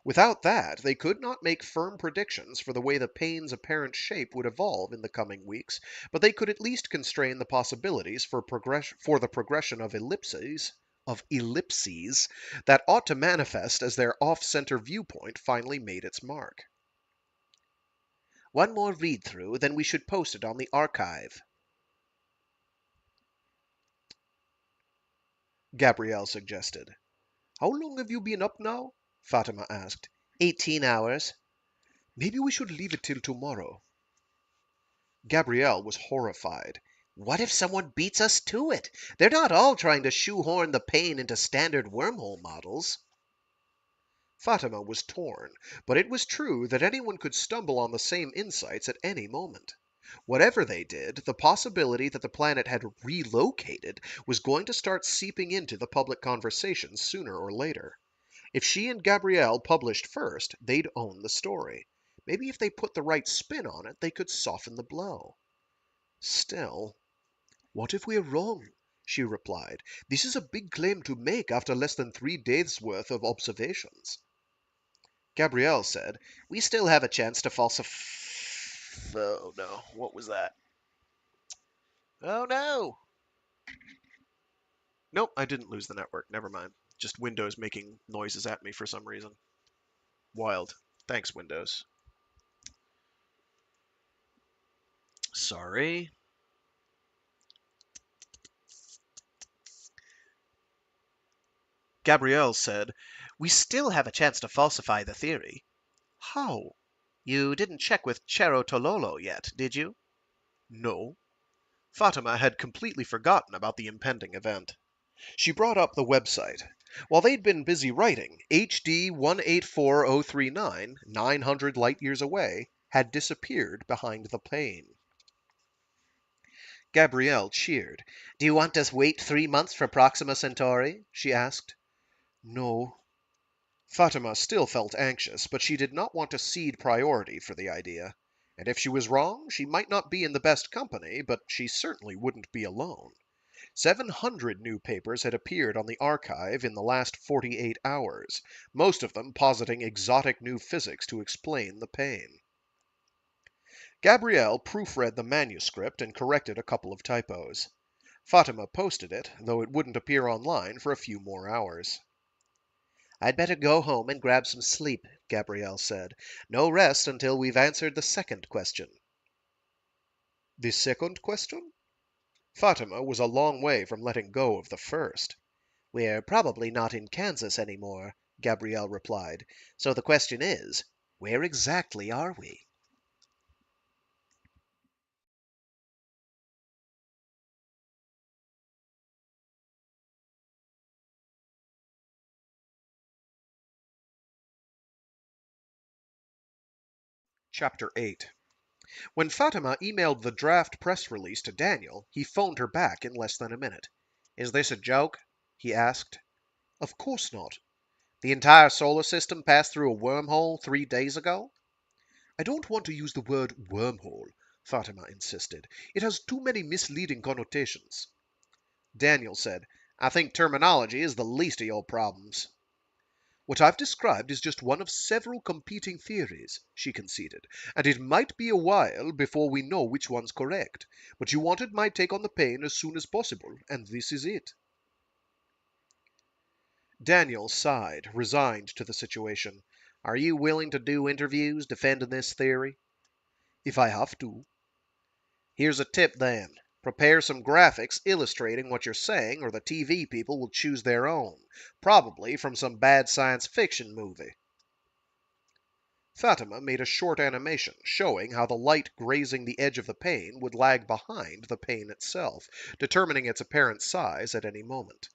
Without that, they could not make firm predictions for the way the pane's apparent shape would evolve in the coming weeks, but they could at least constrain the possibilities for the progression of ellipses that ought to manifest as their off-center viewpoint finally made its mark. One more read through, then we should post it on the archive, Gabrielle suggested. How long have you been up now? Fatima asked. 18 hours. Maybe we should leave it till tomorrow. Gabrielle was horrified. What if someone beats us to it? They're not all trying to shoehorn the pane into standard wormhole models. Fatima was torn, but it was true that anyone could stumble on the same insights at any moment. Whatever they did, the possibility that the planet had relocated was going to start seeping into the public conversation sooner or later. If she and Gabrielle published first, they'd own the story. Maybe if they put the right spin on it, they could soften the blow. Still, what if we're wrong? She replied. This is a big claim to make after less than 3 days' worth of observations. Gabrielle said, We still have a chance to falsify. Oh no, what was that? Oh no! Nope, I didn't lose the network. Never mind. Just Windows making noises at me for some reason. Wild. Thanks, Windows. Sorry. Gabrielle said, We still have a chance to falsify the theory. How? You didn't check with Chero Tololo yet, did you? No. Fatima had completely forgotten about the impending event. She brought up the website. While they'd been busy writing, HD 184039, 900 light years away, had disappeared behind the pane. Gabrielle cheered. Do you want to wait 3 months for Proxima Centauri? She asked. No. Fatima still felt anxious, but she did not want to cede priority for the idea. And if she was wrong, she might not be in the best company, but she certainly wouldn't be alone. 700 new papers had appeared on the archive in the last 48 hours, most of them positing exotic new physics to explain the pane. Gabrielle proofread the manuscript and corrected a couple of typos. Fatima posted it, though it wouldn't appear online for a few more hours. I'd better go home and grab some sleep, Gabrielle said. No rest until we've answered the second question. The second question? Fatima was a long way from letting go of the first. We're probably not in Kansas anymore, Gabrielle replied. So the question is, where exactly are we? Chapter 8. When Fatima emailed the draft press release to Daniel, he phoned her back in less than a minute. "Is this a joke?" he asked. "Of course not." "The entire solar system passed through a wormhole 3 days ago?" "I don't want to use the word wormhole," Fatima insisted. "It has too many misleading connotations." Daniel said, "I think terminology is the least of your problems." "What I've described is just one of several competing theories," she conceded, "and it might be a while before we know which one's correct. But you wanted my take on the pain as soon as possible, and this is it." Daniel sighed, resigned to the situation. "Are you willing to do interviews defending this theory?" "If I have to." "Here's a tip then. Prepare some graphics illustrating what you're saying, or the TV people will choose their own, probably from some bad science fiction movie." Fatima made a short animation showing how the light grazing the edge of the pane would lag behind the pane itself, determining its apparent size at any moment.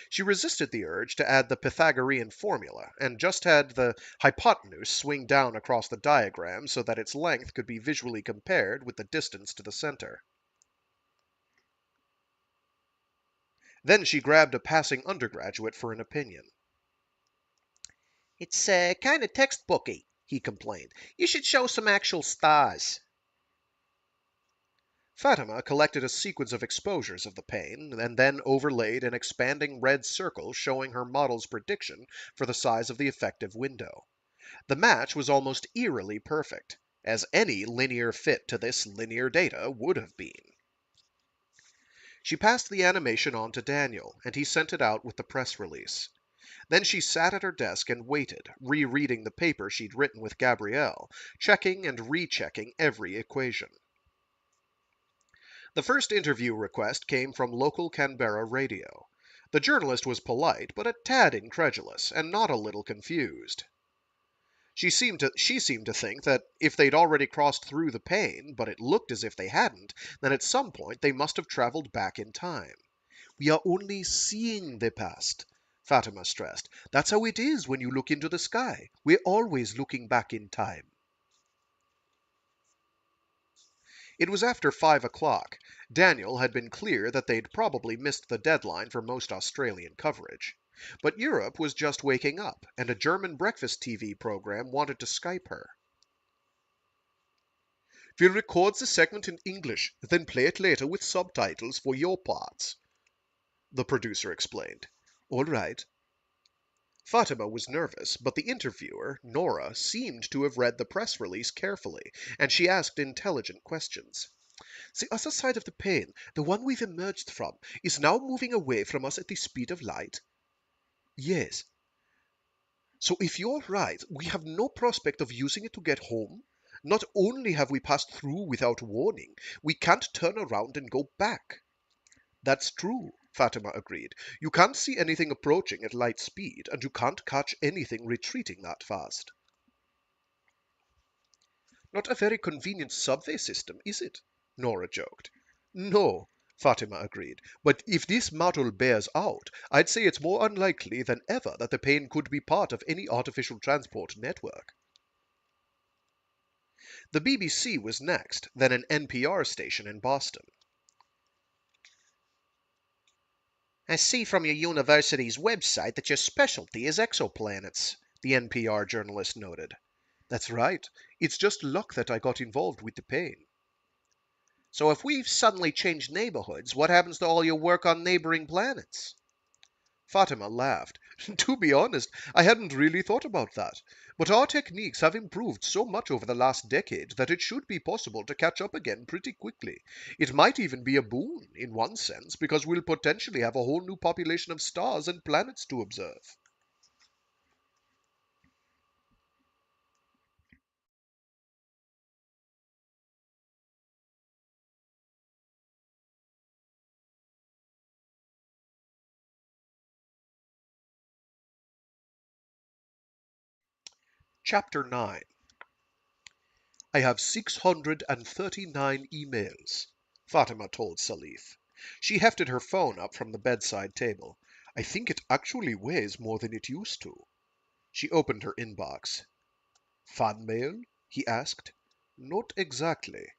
She resisted the urge to add the Pythagorean formula, and just had the hypotenuse swing down across the diagram so that its length could be visually compared with the distance to the center. Then she grabbed a passing undergraduate for an opinion. "It's kind of textbooky," he complained. "You should show some actual stars." Fatima collected a sequence of exposures of the pane, and then overlaid an expanding red circle showing her model's prediction for the size of the effective window. The match was almost eerily perfect, as any linear fit to this linear data would have been. She passed the animation on to Daniel, and he sent it out with the press release. Then she sat at her desk and waited, rereading the paper she'd written with Gabrielle, checking and rechecking every equation. The first interview request came from local Canberra radio. The journalist was polite, but a tad incredulous, and not a little confused. She seemed to think that if they'd already crossed through the pane, but it looked as if they hadn't, then at some point they must have traveled back in time. "We are only seeing the past," Fatima stressed. "That's how it is when you look into the sky. We're always looking back in time." It was after 5 o'clock. Daniel had been clear that they'd probably missed the deadline for most Australian coverage. But Europe was just waking up, and a German breakfast TV program wanted to Skype her. "We'll record the segment in English, then play it later with subtitles for your parts," the producer explained. "All right." Fatima was nervous, but the interviewer, Nora, seemed to have read the press release carefully, and she asked intelligent questions. "The other side of the pane, the one we've emerged from, is now moving away from us at the speed of light?" "Yes." "So if you're right, we have no prospect of using it to get home? Not only have we passed through without warning, we can't turn around and go back." "That's true," Fatima agreed. "You can't see anything approaching at light speed, and you can't catch anything retreating that fast." "Not a very convenient subway system, is it?" Nora joked. "No," Fatima agreed. "But if this model bears out, I'd say it's more unlikely than ever that the pane could be part of any artificial transport network." The BBC was next, then an NPR station in Boston. "I see from your university's website that your specialty is exoplanets," the NPR journalist noted. "That's right. It's just luck that I got involved with the pane." "So if we've suddenly changed neighborhoods, what happens to all your work on neighboring planets?" Fatima laughed. "To be honest, I hadn't really thought about that. But our techniques have improved so much over the last decade that it should be possible to catch up again pretty quickly. It might even be a boon, in one sense, because we'll potentially have a whole new population of stars and planets to observe." Chapter 9. "I have 639 emails," Fatima told Salif. She hefted her phone up from the bedside table. "I think it actually weighs more than it used to." She opened her inbox. "Fan mail?" he asked. Not exactly.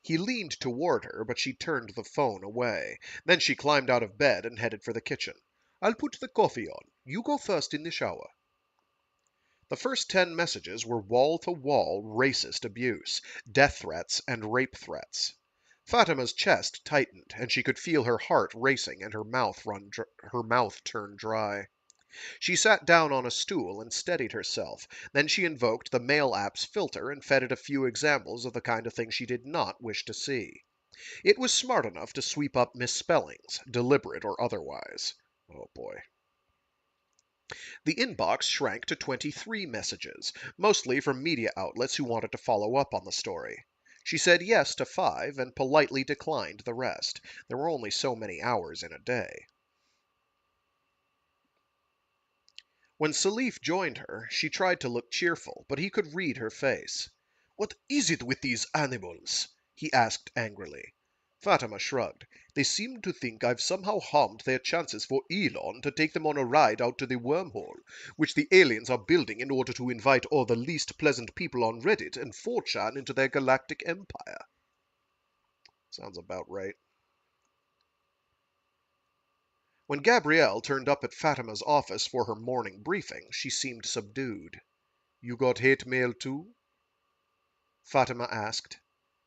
He leaned toward her, but she turned the phone away. Then she climbed out of bed and headed for the kitchen. I'll put the coffee on. You go first in the shower. The first 10 messages were wall-to-wall racist abuse, death threats, and rape threats. Fatima's chest tightened, and she could feel her heart racing and her mouth turn dry. She sat down on a stool and steadied herself. Then she invoked the mail app's filter and fed it a few examples of the kind of thing she did not wish to see. It was smart enough to sweep up misspellings, deliberate or otherwise. Oh boy. The inbox shrank to 23 messages, mostly from media outlets who wanted to follow up on the story. She said yes to 5 and politely declined the rest. There were only so many hours in a day. When Salif joined her, she tried to look cheerful, but he could read her face. "What is it with these animals?" he asked angrily. Fatima shrugged. "They seem to think I've somehow harmed their chances for Elon to take them on a ride out to the wormhole, which the aliens are building in order to invite all the least pleasant people on Reddit and 4chan into their galactic empire." Sounds about right. When Gabrielle turned up at Fatima's office for her morning briefing, she seemed subdued. "You got hate mail too?" Fatima asked.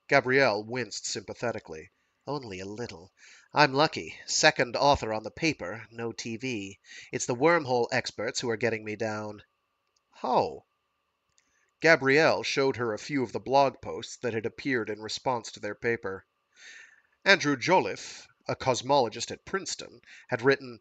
Gabrielle winced sympathetically. "Only a little. I'm lucky. Second author on the paper, no TV. It's the wormhole experts who are getting me down." "How?" Gabrielle showed her a few of the blog posts that had appeared in response to their paper. Andrew Jolliffe, a cosmologist at Princeton, had written,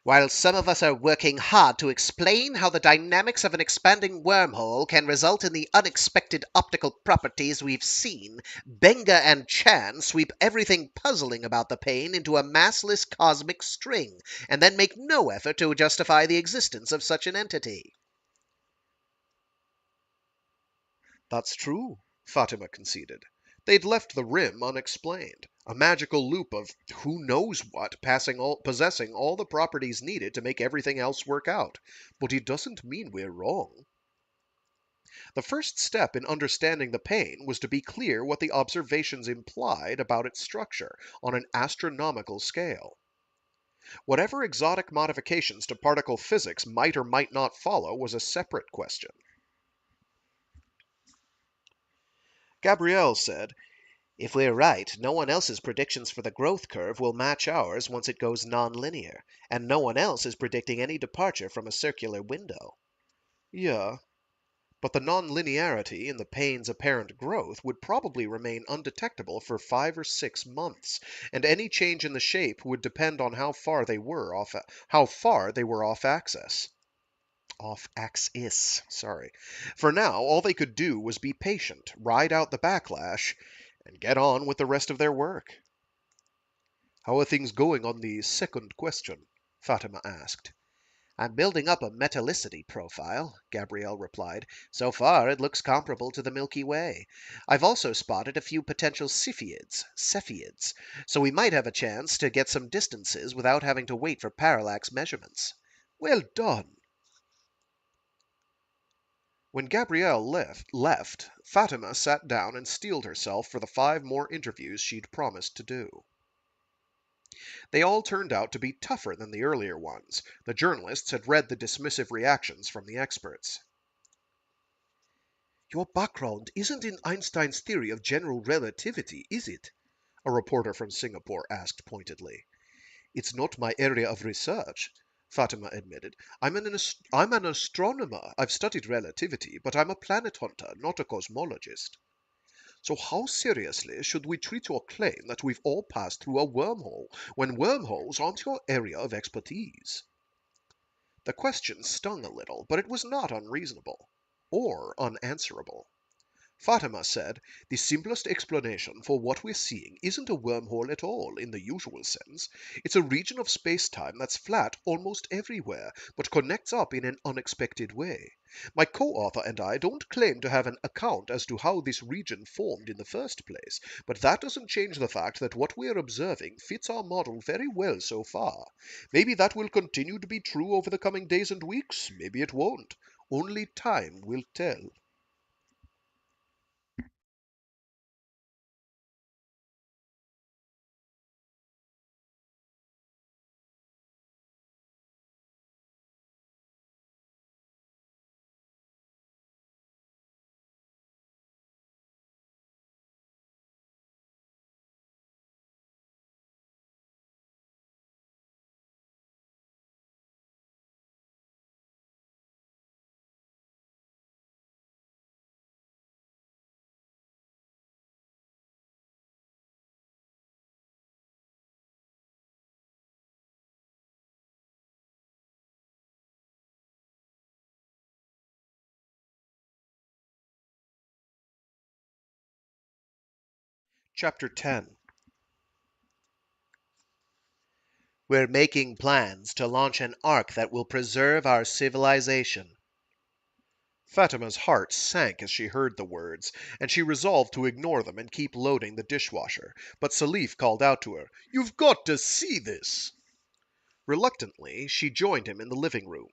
"While some of us are working hard to explain how the dynamics of an expanding wormhole can result in the unexpected optical properties we've seen, Benga and Chan sweep everything puzzling about the pain into a massless cosmic string, and then make no effort to justify the existence of such an entity." "That's true," Fatima conceded. They'd left the rim unexplained, a magical loop of who knows what possessing all the properties needed to make everything else work out. But it doesn't mean we're wrong. The first step in understanding the pain was to be clear what the observations implied about its structure on an astronomical scale. Whatever exotic modifications to particle physics might or might not follow was a separate question. Gabrielle said, "If we're right, no one else's predictions for the growth curve will match ours once it goes nonlinear, and no one else is predicting any departure from a circular window." "Yeah, but the nonlinearity in the pain's apparent growth would probably remain undetectable for 5 or 6 months, and any change in the shape would depend on how far they were off axis. Off axis, sorry. For now, all they could do was be patient, ride out the backlash, and get on with the rest of their work. "How are things going on the second question?" Fatima asked. "I'm building up a metallicity profile," Gabrielle replied. "So far, it looks comparable to the Milky Way. I've also spotted a few potential Cepheids, so we might have a chance to get some distances without having to wait for parallax measurements." "Well done." When Gabrielle left, Fatima sat down and steeled herself for the 5 more interviews she'd promised to do. They all turned out to be tougher than the earlier ones. The journalists had read the dismissive reactions from the experts. "Your background isn't in Einstein's theory of general relativity, is it?" a reporter from Singapore asked pointedly. "It's not my area of research," Fatima admitted. I'm an astronomer. I've studied relativity, but I'm a planet hunter, not a cosmologist." "So how seriously should we treat your claim that we've all passed through a wormhole, when wormholes aren't your area of expertise?" The question stung a little, but it was not unreasonable or unanswerable. Fatima said, "The simplest explanation for what we're seeing isn't a wormhole at all, in the usual sense. It's a region of space-time that's flat almost everywhere, but connects up in an unexpected way. My co-author and I don't claim to have an account as to how this region formed in the first place, but that doesn't change the fact that what we're observing fits our model very well so far. Maybe that will continue to be true over the coming days and weeks, maybe it won't. Only time will tell." Chapter 10. We're making plans to launch an ark that will preserve our civilization. Fatima's heart sank as she heard the words, and she resolved to ignore them and keep loading the dishwasher. But Salif called out to her, "You've got to see this!" Reluctantly, she joined him in the living room.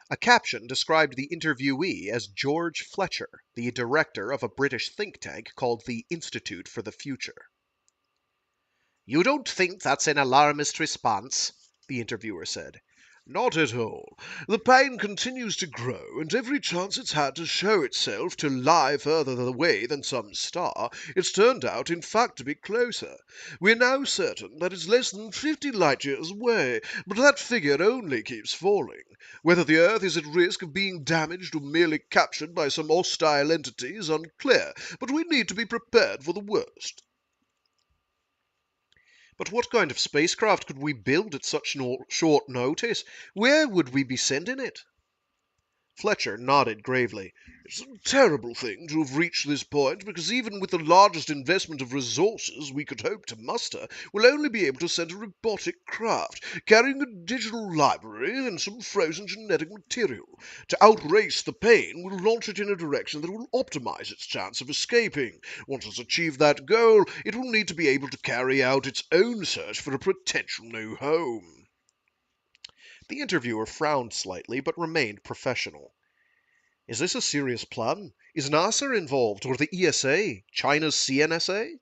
A caption described the interviewee as George Fletcher, the director of a British think tank called the Institute for the Future. "You don't think that's an alarmist response?" the interviewer said. Not at all. The pain continues to grow, and every chance it's had to show itself to lie further away than some star, it's turned out, in fact, to be closer. We're now certain that it's less than 50 light years away, but that figure only keeps falling. Whether the Earth is at risk of being damaged or merely captured by some hostile entity is unclear, but we need to be prepared for the worst. But what kind of spacecraft could we build at such short notice? Where would we be sending it? Fletcher nodded gravely. It's a terrible thing to have reached this point, because even with the largest investment of resources we could hope to muster, we'll only be able to send a robotic craft, carrying a digital library and some frozen genetic material. To outrace the pain, we'll launch it in a direction that will optimize its chance of escaping. Once it's achieved that goal, it will need to be able to carry out its own search for a potential new home. The interviewer frowned slightly, but remained professional. Is this a serious plan? Is NASA involved, or the ESA, China's CNSA?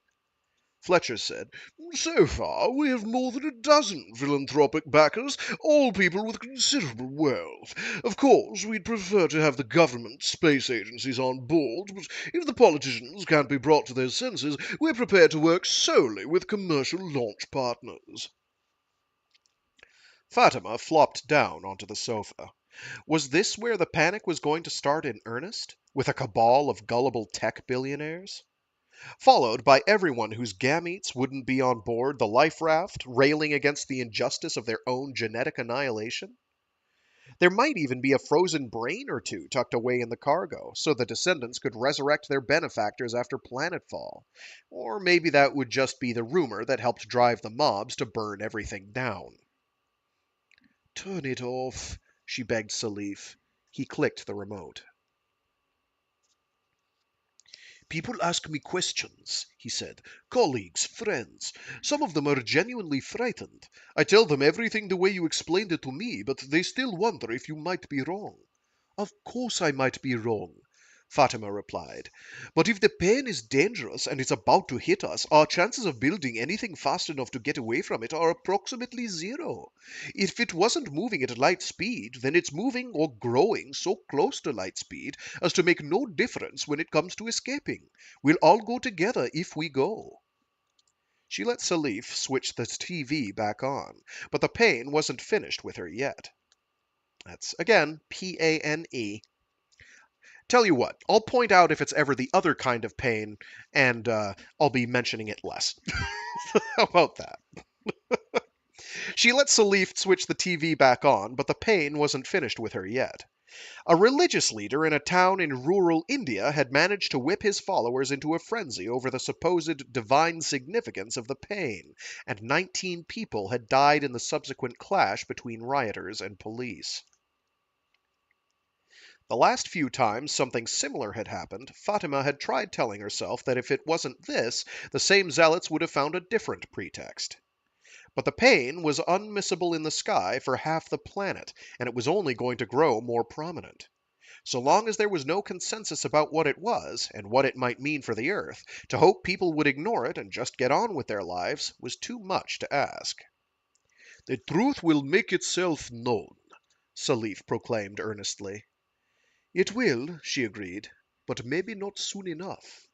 Fletcher said, "So far, we have more than a dozen philanthropic backers, all people with considerable wealth. Of course, we'd prefer to have the government space agencies on board, but if the politicians can't be brought to their senses, we're prepared to work solely with commercial launch partners." Fatima flopped down onto the sofa. Was this where the panic was going to start in earnest, with a cabal of gullible tech billionaires? Followed by everyone whose gametes wouldn't be on board the life raft, railing against the injustice of their own genetic annihilation? There might even be a frozen brain or two tucked away in the cargo, so the descendants could resurrect their benefactors after planetfall. Or maybe that would just be the rumor that helped drive the mobs to burn everything down. "Turn it off," she begged Salif. He clicked the remote. "People ask me questions," he said. "Colleagues, friends. Some of them are genuinely frightened. I tell them everything the way you explained it to me, but they still wonder if you might be wrong." "Of course I might be wrong," Fatima replied. "But if the pain is dangerous and it's about to hit us, our chances of building anything fast enough to get away from it are approximately zero. If it wasn't moving at light speed, then it's moving or growing so close to light speed as to make no difference when it comes to escaping. We'll all go together if we go." She let Salif switch the TV back on, but the pain wasn't finished with her yet. That's, again, P-A-N-E. Tell you what, I'll point out if it's ever the other kind of pain, and I'll be mentioning it less. How about that? She let Salif switch the TV back on, but the pain wasn't finished with her yet. A religious leader in a town in rural India had managed to whip his followers into a frenzy over the supposed divine significance of the pain, and 19 people had died in the subsequent clash between rioters and police. The last few times something similar had happened, Fatima had tried telling herself that if it wasn't this, the same zealots would have found a different pretext. But the pain was unmissable in the sky for half the planet, and it was only going to grow more prominent. So long as there was no consensus about what it was, and what it might mean for the Earth, to hope people would ignore it and just get on with their lives was too much to ask. "The truth will make itself known," Salif proclaimed earnestly. "It will," she agreed, "but maybe not soon enough."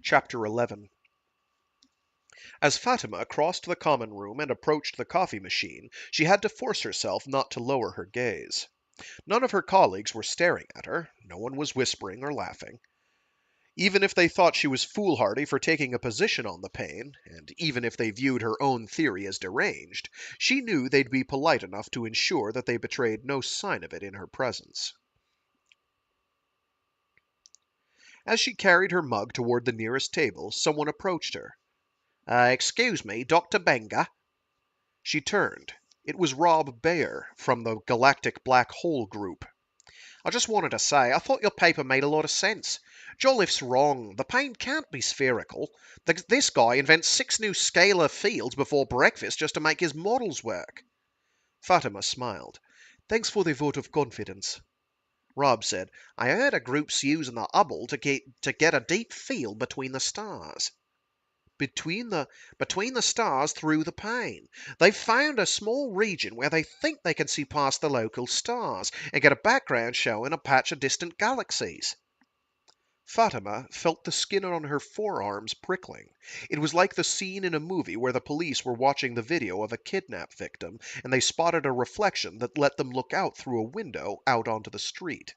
Chapter 11. As Fatima crossed the common room and approached the coffee machine, she had to force herself not to lower her gaze. None of her colleagues were staring at her, no one was whispering or laughing. Even if they thought she was foolhardy for taking a position on the pane, and even if they viewed her own theory as deranged, she knew they'd be polite enough to ensure that they betrayed no sign of it in her presence. As she carried her mug toward the nearest table, someone approached her. Excuse me, Dr. Benga? She turned. It was Rob Bayer from the Galactic Black Hole Group. I just wanted to say, I thought your paper made a lot of sense. Jolliffe's wrong. The pane can't be spherical. This guy invents 6 new scalar fields before breakfast just to make his models work. Fatima smiled. Thanks for the vote of confidence. Rob said, I heard a group's using the Hubble to get a deep field between the stars. Between the stars through the pane. They've found a small region where they think they can see past the local stars and get a background showing a patch of distant galaxies. Fatima felt the skin on her forearms prickling. It was like the scene in a movie where the police were watching the video of a kidnap victim and they spotted a reflection that let them look out through a window out onto the street.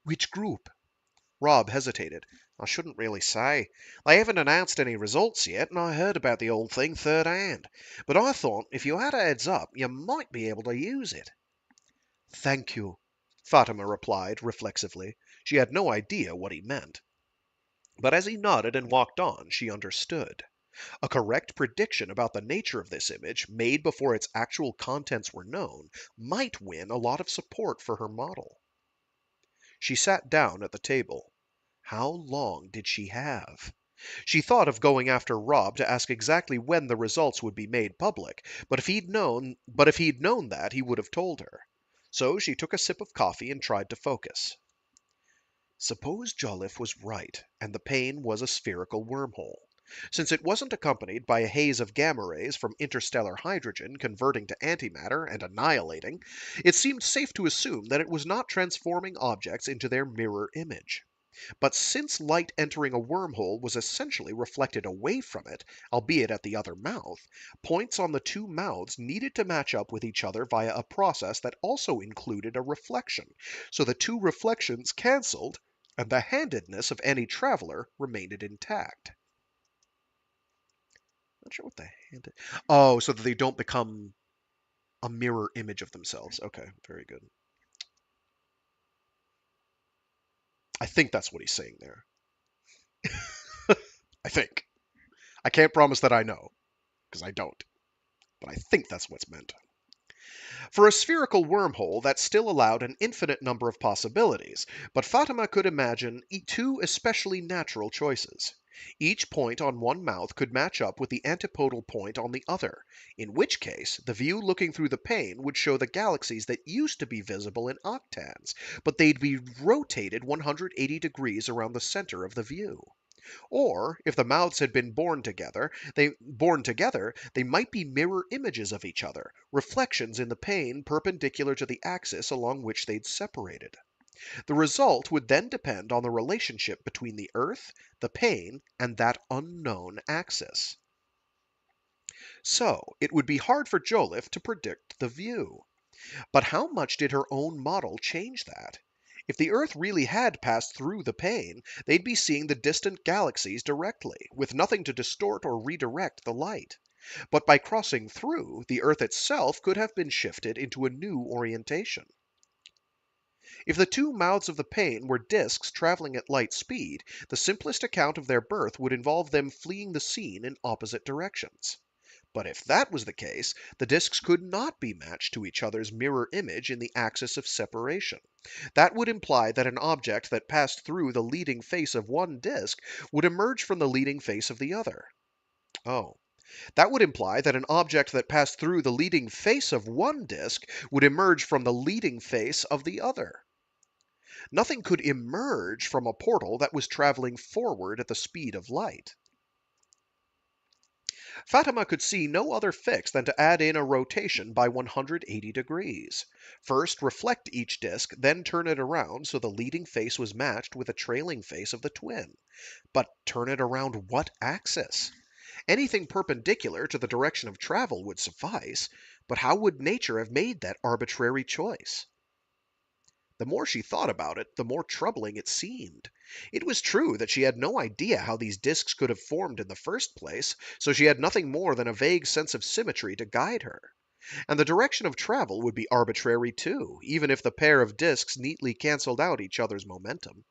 Which group? Rob hesitated. I shouldn't really say. They haven't announced any results yet, and I heard about the old thing third hand. But I thought if you had a heads up, you might be able to use it. Thank you, Fatima replied reflexively. She had no idea what he meant. But as he nodded and walked on, she understood. A correct prediction about the nature of this image, made before its actual contents were known, might win a lot of support for her model. She sat down at the table. How long did she have? She thought of going after Rob to ask exactly when the results would be made public, but if he'd known that, he would have told her. So she took a sip of coffee and tried to focus. Suppose Jolliffe was right, and the pane was a spherical wormhole. Since it wasn't accompanied by a haze of gamma rays from interstellar hydrogen converting to antimatter and annihilating, it seemed safe to assume that it was not transforming objects into their mirror image. But since light entering a wormhole was essentially reflected away from it, albeit at the other mouth, points on the 2 mouths needed to match up with each other via a process that also included a reflection, so the 2 reflections cancelled, and the handedness of any traveler remained intact. Not sure what the handed. Oh, so that they don't become a mirror image of themselves. Okay, very good. I think that's what he's saying there. I think. I can't promise that I know, because I don't. But I think that's what's meant. For a spherical wormhole, that still allowed an infinite number of possibilities, but Fatima could imagine 2 especially natural choices. Each point on one mouth could match up with the antipodal point on the other, in which case the view looking through the pane would show the galaxies that used to be visible in octans, but they'd be rotated 180 degrees around the center of the view. Or, if the mouths had been born together, they might be mirror images of each other, reflections in the pane perpendicular to the axis along which they'd separated. The result would then depend on the relationship between the Earth, the pane, and that unknown axis. So, it would be hard for Jolliffe to predict the view. But how much did her own model change that? If the Earth really had passed through the pane, they'd be seeing the distant galaxies directly, with nothing to distort or redirect the light. But by crossing through, the Earth itself could have been shifted into a new orientation. If the 2 mouths of the pane were disks traveling at light speed, the simplest account of their birth would involve them fleeing the scene in opposite directions. But if that was the case, the disks could not be matched to each other's mirror image in the axis of separation. That would imply that an object that passed through the leading face of one disk would emerge from the leading face of the other. Oh. That would imply that an object that passed through the leading face of one disk would emerge from the leading face of the other. Nothing could emerge from a portal that was traveling forward at the speed of light. Fatima could see no other fix than to add in a rotation by 180 degrees. First reflect each disk, then turn it around so the leading face was matched with the trailing face of the twin. But turn it around what axis? Anything perpendicular to the direction of travel would suffice, but how would nature have made that arbitrary choice? The more she thought about it, the more troubling it seemed. It was true that she had no idea how these disks could have formed in the first place, so she had nothing more than a vague sense of symmetry to guide her. And the direction of travel would be arbitrary too, even if the pair of disks neatly canceled out each other's momentum.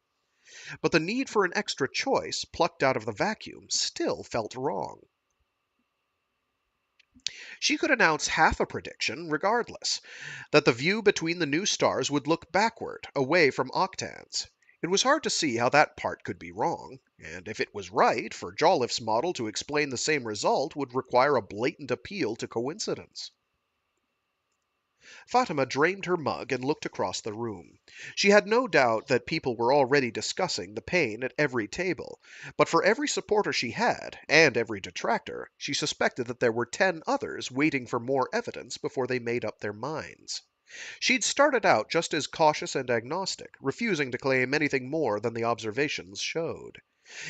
But the need for an extra choice, plucked out of the vacuum, still felt wrong. She could announce half a prediction regardless, that the view between the new stars would look backward, away from octans. It was hard to see how that part could be wrong, and if it was right, for Jolliffe's model to explain the same result would require a blatant appeal to coincidence. Fatima drained her mug and looked across the room. She had no doubt that people were already discussing the pain at every table, but for every supporter she had, and every detractor, she suspected that there were 10 others waiting for more evidence before they made up their minds. She'd started out just as cautious and agnostic, refusing to claim anything more than the observations showed.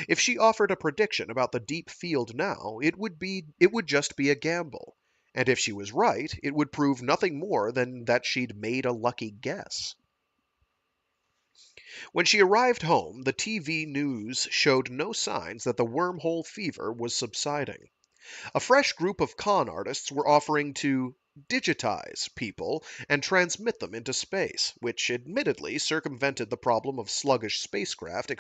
If she offered a prediction about the deep field now, it would just be a gamble. And if she was right, it would prove nothing more than that she'd made a lucky guess. When she arrived home, the TV news showed no signs that the wormhole fever was subsiding. A fresh group of con artists were offering to digitize people and transmit them into space, which admittedly circumvented the problem of sluggish spacecraft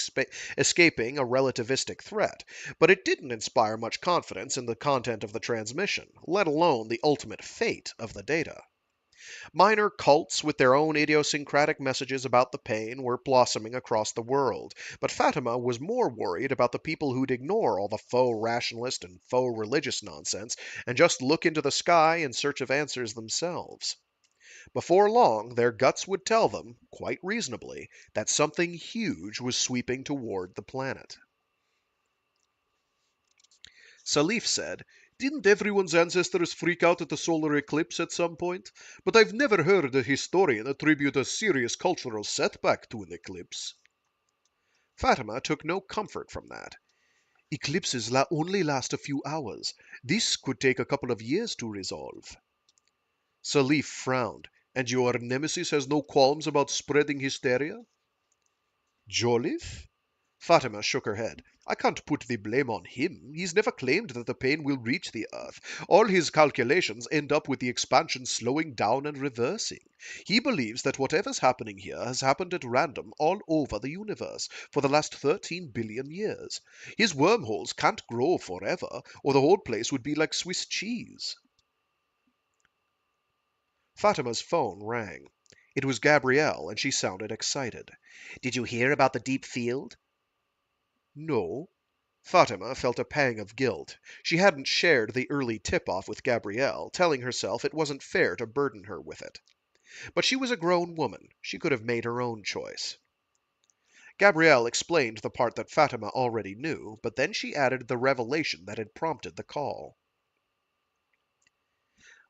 escaping a relativistic threat, but it didn't inspire much confidence in the content of the transmission, let alone the ultimate fate of the data. Minor cults with their own idiosyncratic messages about the pain were blossoming across the world, but Fatima was more worried about the people who'd ignore all the faux rationalist and faux religious nonsense and just look into the sky in search of answers themselves. Before long, their guts would tell them, quite reasonably, that something huge was sweeping toward the planet. Salif said, "Didn't everyone's ancestors freak out at the solar eclipse at some point? But I've never heard a historian attribute a serious cultural setback to an eclipse." Fatima took no comfort from that. Eclipses only last a few hours. This could take a couple of years to resolve. Salif frowned. "And your nemesis has no qualms about spreading hysteria?" "Jolliffe?" Fatima shook her head. "I can't put the blame on him. He's never claimed that the pain will reach the Earth. All his calculations end up with the expansion slowing down and reversing. He believes that whatever's happening here has happened at random all over the universe for the last 13 billion years. His wormholes can't grow forever, or the whole place would be like Swiss cheese." Fatima's phone rang. It was Gabrielle, and she sounded excited. Did you hear about the deep field? "No." Fatima felt a pang of guilt. She hadn't shared the early tip-off with Gabrielle, telling herself it wasn't fair to burden her with it. But she was a grown woman. She could have made her own choice. Gabrielle explained the part that Fatima already knew, but then she added the revelation that had prompted the call.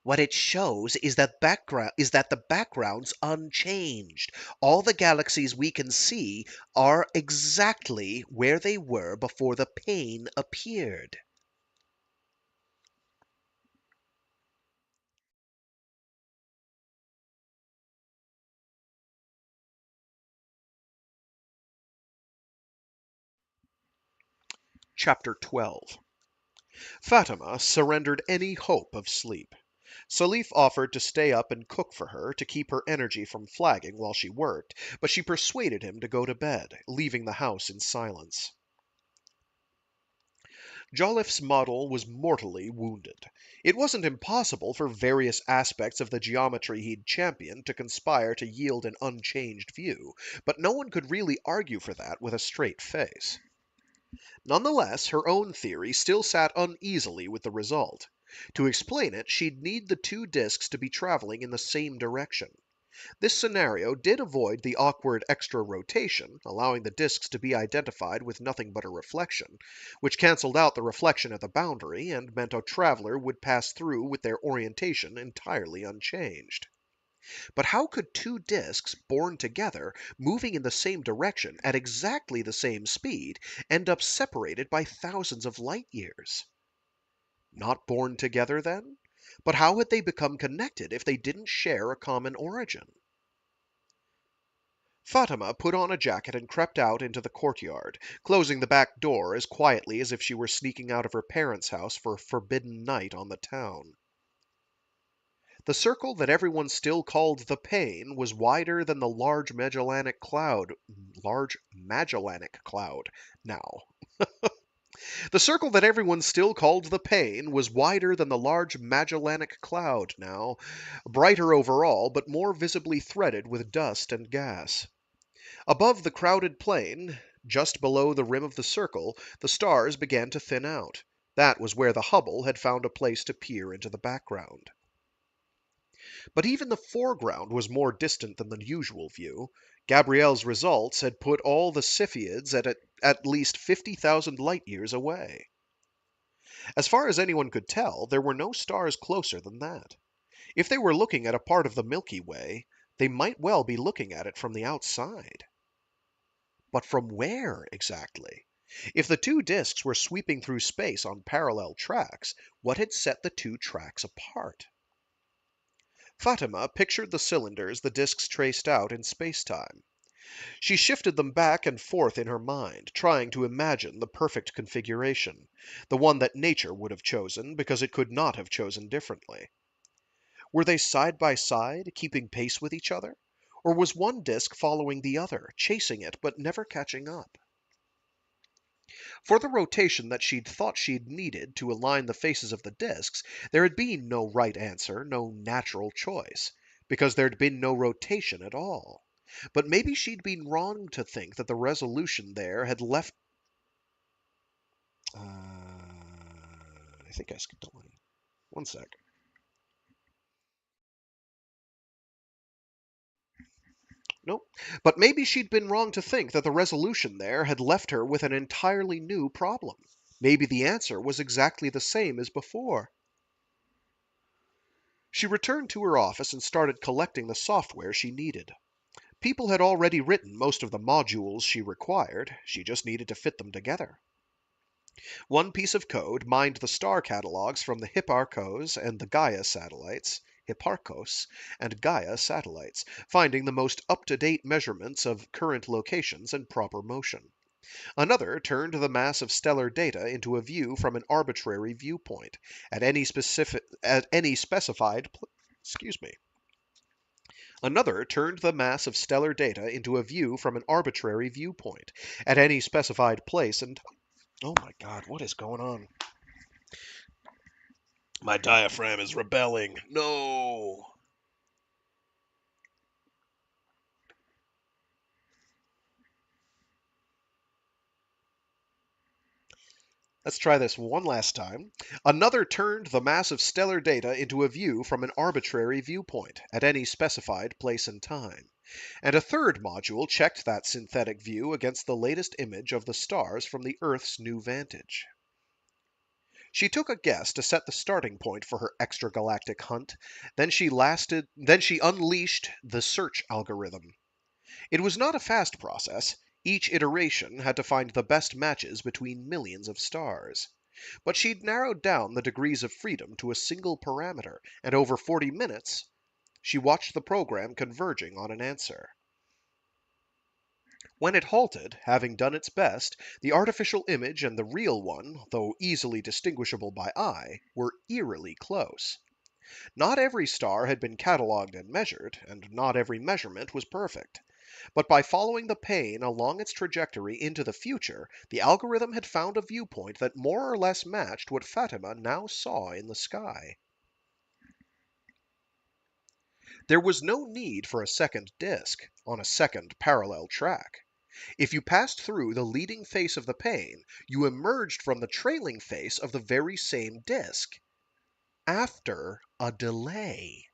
What it shows is that the background's unchanged. All the galaxies we can see are exactly where they were before the pain appeared. Chapter 12. Fatima surrendered any hope of sleep. Salif offered to stay up and cook for her to keep her energy from flagging while she worked, but she persuaded him to go to bed, leaving the house in silence. Jolliffe's model was mortally wounded. It wasn't impossible for various aspects of the geometry he'd championed to conspire to yield an unchanged view, but no one could really argue for that with a straight face. Nonetheless, her own theory still sat uneasily with the result. To explain it, she'd need the two disks to be traveling in the same direction. This scenario did avoid the awkward extra rotation, allowing the disks to be identified with nothing but a reflection, which canceled out the reflection at the boundary and meant a traveler would pass through with their orientation entirely unchanged. But how could two disks, born together, moving in the same direction at exactly the same speed, end up separated by thousands of light years? Not born together, then? But how had they become connected if they didn't share a common origin? Fatima put on a jacket and crept out into the courtyard, closing the back door as quietly as if she were sneaking out of her parents' house for a forbidden night on the town. The circle that everyone still called the Pain was wider than the large Magellanic cloud now. The circle that everyone still called the Pain was wider than the large Magellanic cloud now, brighter overall, but more visibly threaded with dust and gas. Above the crowded plain, just below the rim of the circle, the stars began to thin out. That was where the Hubble had found a place to peer into the background. But even the foreground was more distant than the usual view. Gabrielle's results had put all the Cepheids at least 50,000 light-years away. As far as anyone could tell, there were no stars closer than that. If they were looking at a part of the Milky Way, they might well be looking at it from the outside. But from where, exactly? If the two disks were sweeping through space on parallel tracks, what had set the two tracks apart? Fatima pictured the cylinders the disks traced out in space-time. She shifted them back and forth in her mind, trying to imagine the perfect configuration, the one that nature would have chosen because it could not have chosen differently. Were they side by side, keeping pace with each other? Or was one disk following the other, chasing it but never catching up? For the rotation that she'd thought she'd needed to align the faces of the disks, there had been no right answer, no natural choice, because there'd been no rotation at all. But maybe she'd been wrong to think that the resolution there had left. I think I skipped a line. One sec. Nope. But maybe she'd been wrong to think that the resolution there had left her with an entirely new problem. Maybe the answer was exactly the same as before. She returned to her office and started collecting the software she needed. People had already written most of the modules she required, she just needed to fit them together. One piece of code mined the star catalogues from the Hipparcos and the Hipparcos and Gaia satellites, finding the most up-to-date measurements of current locations and proper motion. Another turned the mass of stellar data into a view from an arbitrary viewpoint at any specified Another turned the mass of stellar data into a view from an arbitrary viewpoint at any specified place and oh my god, what is going on? My diaphragm is rebelling. No. Let's try this one last time. Another turned the mass of stellar data into a view from an arbitrary viewpoint at any specified place and time. And a third module checked that synthetic view against the latest image of the stars from the Earth's new vantage. She took a guess to set the starting point for her extragalactic hunt. Then she unleashed the search algorithm. It was not a fast process. Each iteration had to find the best matches between millions of stars. But she'd narrowed down the degrees of freedom to a single parameter, and over 40 minutes, she watched the program converging on an answer. When it halted, having done its best, the artificial image and the real one, though easily distinguishable by eye, were eerily close. Not every star had been catalogued and measured, and not every measurement was perfect. But by following the Pain along its trajectory into the future, the algorithm had found a viewpoint that more or less matched what Fatima now saw in the sky. There was no need for a second disk on a second parallel track. If you passed through the leading face of the Pain, you emerged from the trailing face of the very same disk. After a delay.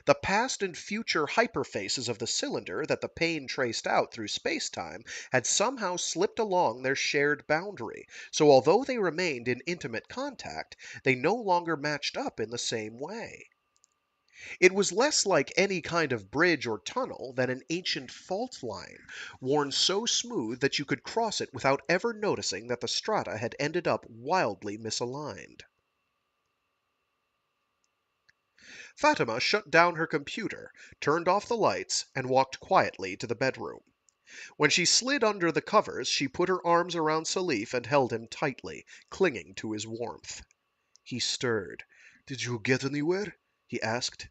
The past and future hyperfaces of the cylinder that the Pain traced out through space-time had somehow slipped along their shared boundary, so although they remained in intimate contact, they no longer matched up in the same way. It was less like any kind of bridge or tunnel than an ancient fault line, worn so smooth that you could cross it without ever noticing that the strata had ended up wildly misaligned. Fatima shut down her computer, turned off the lights, and walked quietly to the bedroom. When she slid under the covers, she put her arms around Salif and held him tightly, clinging to his warmth. He stirred. Did you get anywhere? He asked.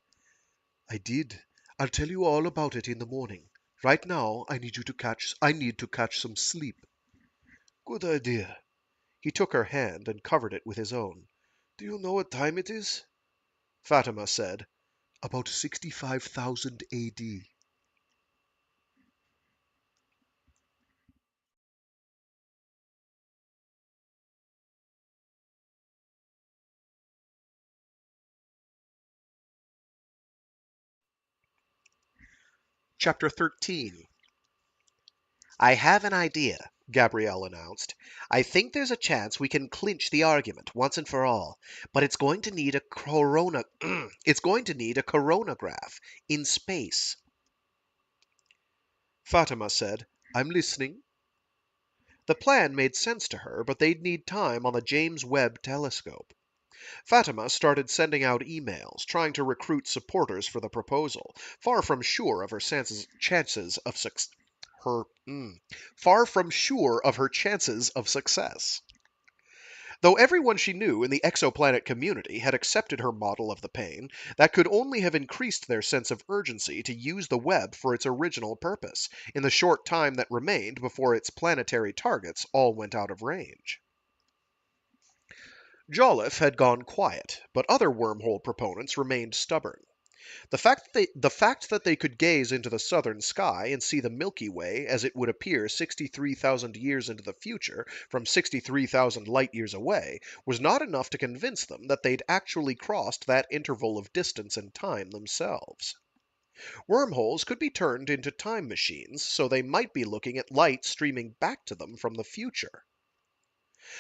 I did. I'll tell you all about it in the morning. Right now, I need to catch some sleep. Good idea. He took her hand and covered it with his own. Do you know what time it is? Fatima said, About 65,000 AD. Chapter 13. I have an idea, Gabrielle announced. I think there's a chance we can clinch the argument once and for all, but it's going to need a it's going to need a coronagraph in space. Fatima said, I'm listening. the plan made sense to her, but they'd need time on the James Webb Telescope. Fatima started sending out emails, trying to recruit supporters for the proposal, far from sure of her chances of success. Far from sure of her chances of success. Though everyone she knew in the exoplanet community had accepted her model of the pain, that could only have increased their sense of urgency to use the web for its original purpose, in the short time that remained before its planetary targets all went out of range. Jolliffe had gone quiet, but other wormhole proponents remained stubborn. The fact that they could gaze into the southern sky and see the Milky Way as it would appear 63,000 years into the future from 63,000 light years away was not enough to convince them that they'd actually crossed that interval of distance and time themselves. Wormholes could be turned into time machines, so they might be looking at light streaming back to them from the future.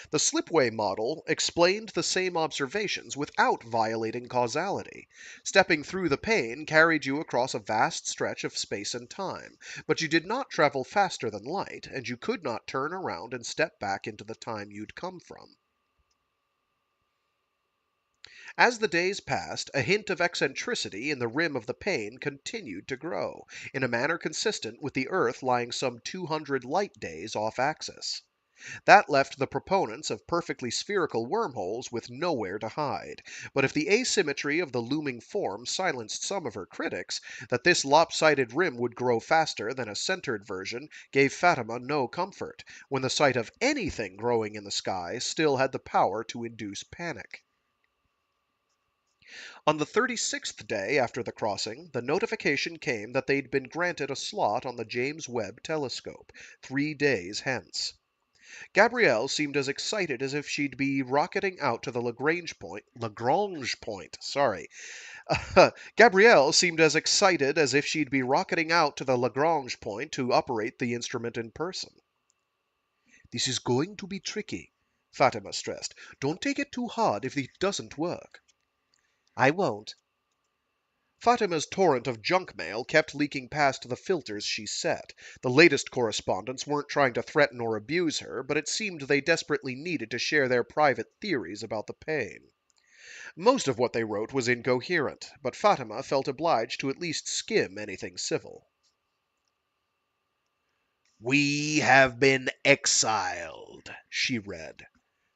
The Slipway model explained the same observations without violating causality. Stepping through the pane carried you across a vast stretch of space and time, but you did not travel faster than light, and you could not turn around and step back into the time you'd come from. As the days passed, a hint of eccentricity in the rim of the pane continued to grow, in a manner consistent with the Earth lying some 200 light days off axis. That left the proponents of perfectly spherical wormholes with nowhere to hide. But if the asymmetry of the looming form silenced some of her critics, that this lopsided rim would grow faster than a centered version gave Fatima no comfort, when the sight of anything growing in the sky still had the power to induce panic. On the 36th day after the crossing, the notification came that they'd been granted a slot on the James Webb Telescope, 3 days hence. Gabrielle seemed as excited as if she'd be rocketing out to the Lagrange point, sorry. Gabrielle seemed as excited as if she'd be rocketing out to the Lagrange point to operate the instrument in person. This is going to be tricky, Fatima stressed. Don't take it too hard if it doesn't work. I won't. Fatima's torrent of junk mail kept leaking past the filters she set. The latest correspondents weren't trying to threaten or abuse her, but it seemed they desperately needed to share their private theories about the pain. Most of what they wrote was incoherent, but Fatima felt obliged to at least skim anything civil. We have been exiled, she read.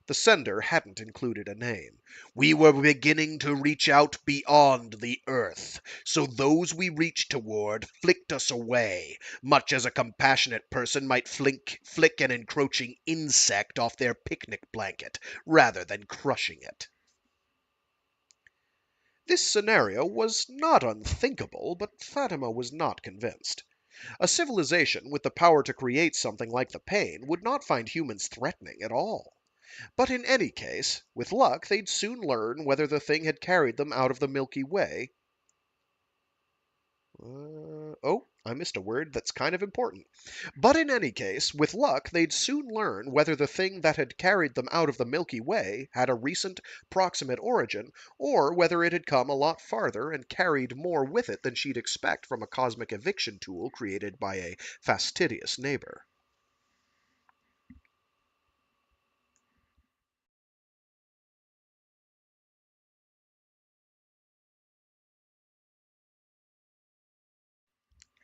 The sender hadn't included a name. We were beginning to reach out beyond the earth, so those we reached toward flicked us away, much as a compassionate person might flick an encroaching insect off their picnic blanket, rather than crushing it. This scenario was not unthinkable, but Fatima was not convinced. A civilization with the power to create something like the pain would not find humans threatening at all. But in any case, with luck, they'd soon learn whether the thing had carried them out of the Milky Way. I missed a word that's kind of important. But in any case, with luck, they'd soon learn whether the thing that had carried them out of the Milky Way had a recent, proximate origin, or whether it had come a lot farther and carried more with it than she'd expect from a cosmic eviction tool created by a fastidious neighbor.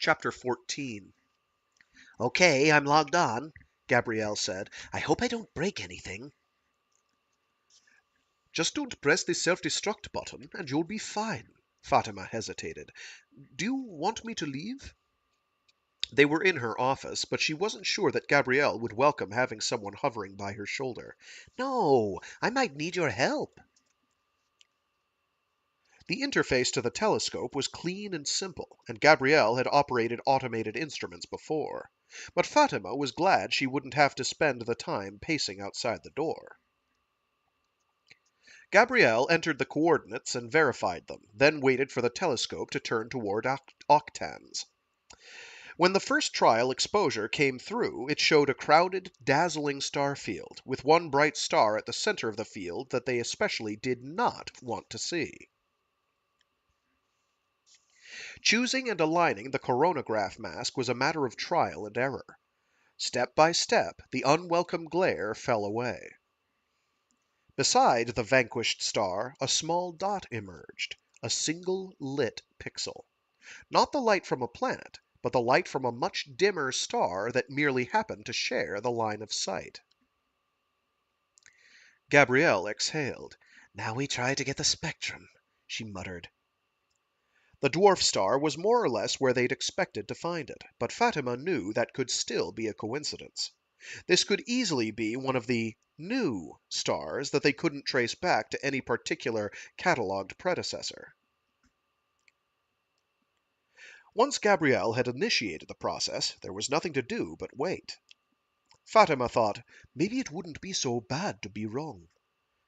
Chapter 14. Okay, I'm logged on, Gabrielle said. I hope I don't break anything. Just don't press the self-destruct button and you'll be fine. Fatima hesitated. Do you want me to leave? They were in her office, but she wasn't sure that Gabrielle would welcome having someone hovering by her shoulder. No, I might need your help. The interface to the telescope was clean and simple, and Gabrielle had operated automated instruments before. But Fatima was glad she wouldn't have to spend the time pacing outside the door. Gabrielle entered the coordinates and verified them, then waited for the telescope to turn toward octans. When the first trial exposure came through, it showed a crowded, dazzling star field, with one bright star at the center of the field that they especially did not want to see. Choosing and aligning the coronagraph mask was a matter of trial and error. Step by step, the unwelcome glare fell away. Beside the vanquished star, a small dot emerged, a single lit pixel. Not the light from a planet, but the light from a much dimmer star that merely happened to share the line of sight. Gabrielle exhaled. Now we try to get the spectrum, she muttered. The dwarf star was more or less where they'd expected to find it, but Fatima knew that could still be a coincidence. This could easily be one of the new stars that they couldn't trace back to any particular catalogued predecessor. Once Gabrielle had initiated the process, there was nothing to do but wait. Fatima thought, maybe it wouldn't be so bad to be wrong.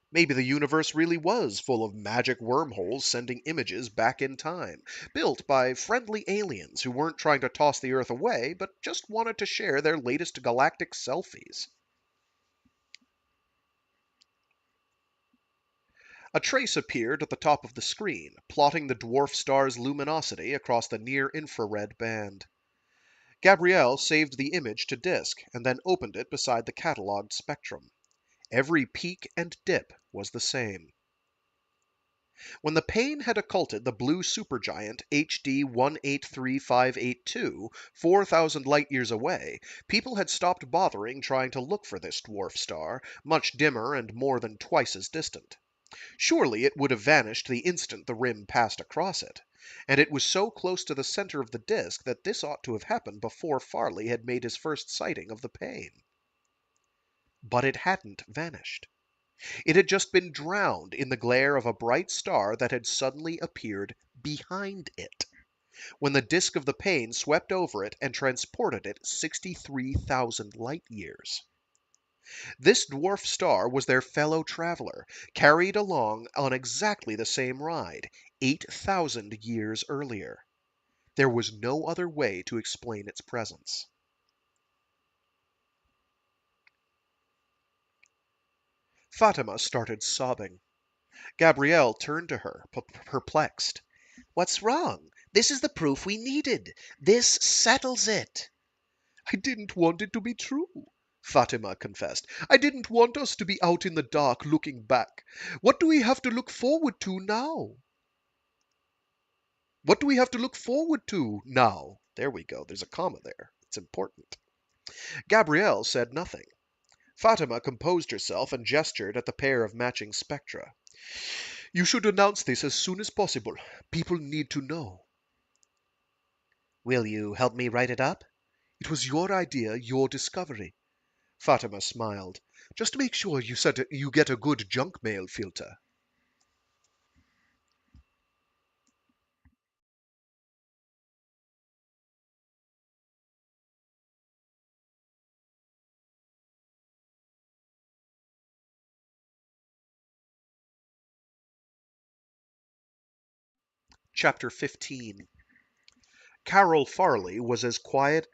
Maybe the universe really was full of magic wormholes sending images back in time, built by friendly aliens who weren't trying to toss the Earth away, but just wanted to share their latest galactic selfies. A trace appeared at the top of the screen, plotting the dwarf star's luminosity across the near-infrared band. Gabrielle saved the image to disk, and then opened it beside the catalogued spectrum. Every peak and dip was the same. When the pane had occulted the blue supergiant HD 183582 4,000 light-years away, people had stopped bothering trying to look for this dwarf star, much dimmer and more than twice as distant. Surely it would have vanished the instant the rim passed across it, and it was so close to the center of the disk that this ought to have happened before Farley had made his first sighting of the pane. But it hadn't vanished. It had just been drowned in the glare of a bright star that had suddenly appeared behind it, when the disk of the pane swept over it and transported it 63,000 light-years. This dwarf star was their fellow traveler, carried along on exactly the same ride, 8,000 years earlier. There was no other way to explain its presence. Fatima started sobbing. Gabrielle turned to her, perplexed. What's wrong? This is the proof we needed. This settles it. I didn't want it to be true, Fatima confessed. I didn't want us to be out in the dark looking back. What do we have to look forward to now? What do we have to look forward to now? There we go. There's a comma there. It's important. Gabrielle said nothing. Fatima composed herself and gestured at the pair of matching spectra. You should announce this as soon as possible. People need to know. Will you help me write it up? It was your idea, your discovery. Fatima smiled. Just make sure you get a good junk mail filter. Chapter 15. Carol Farley was quiet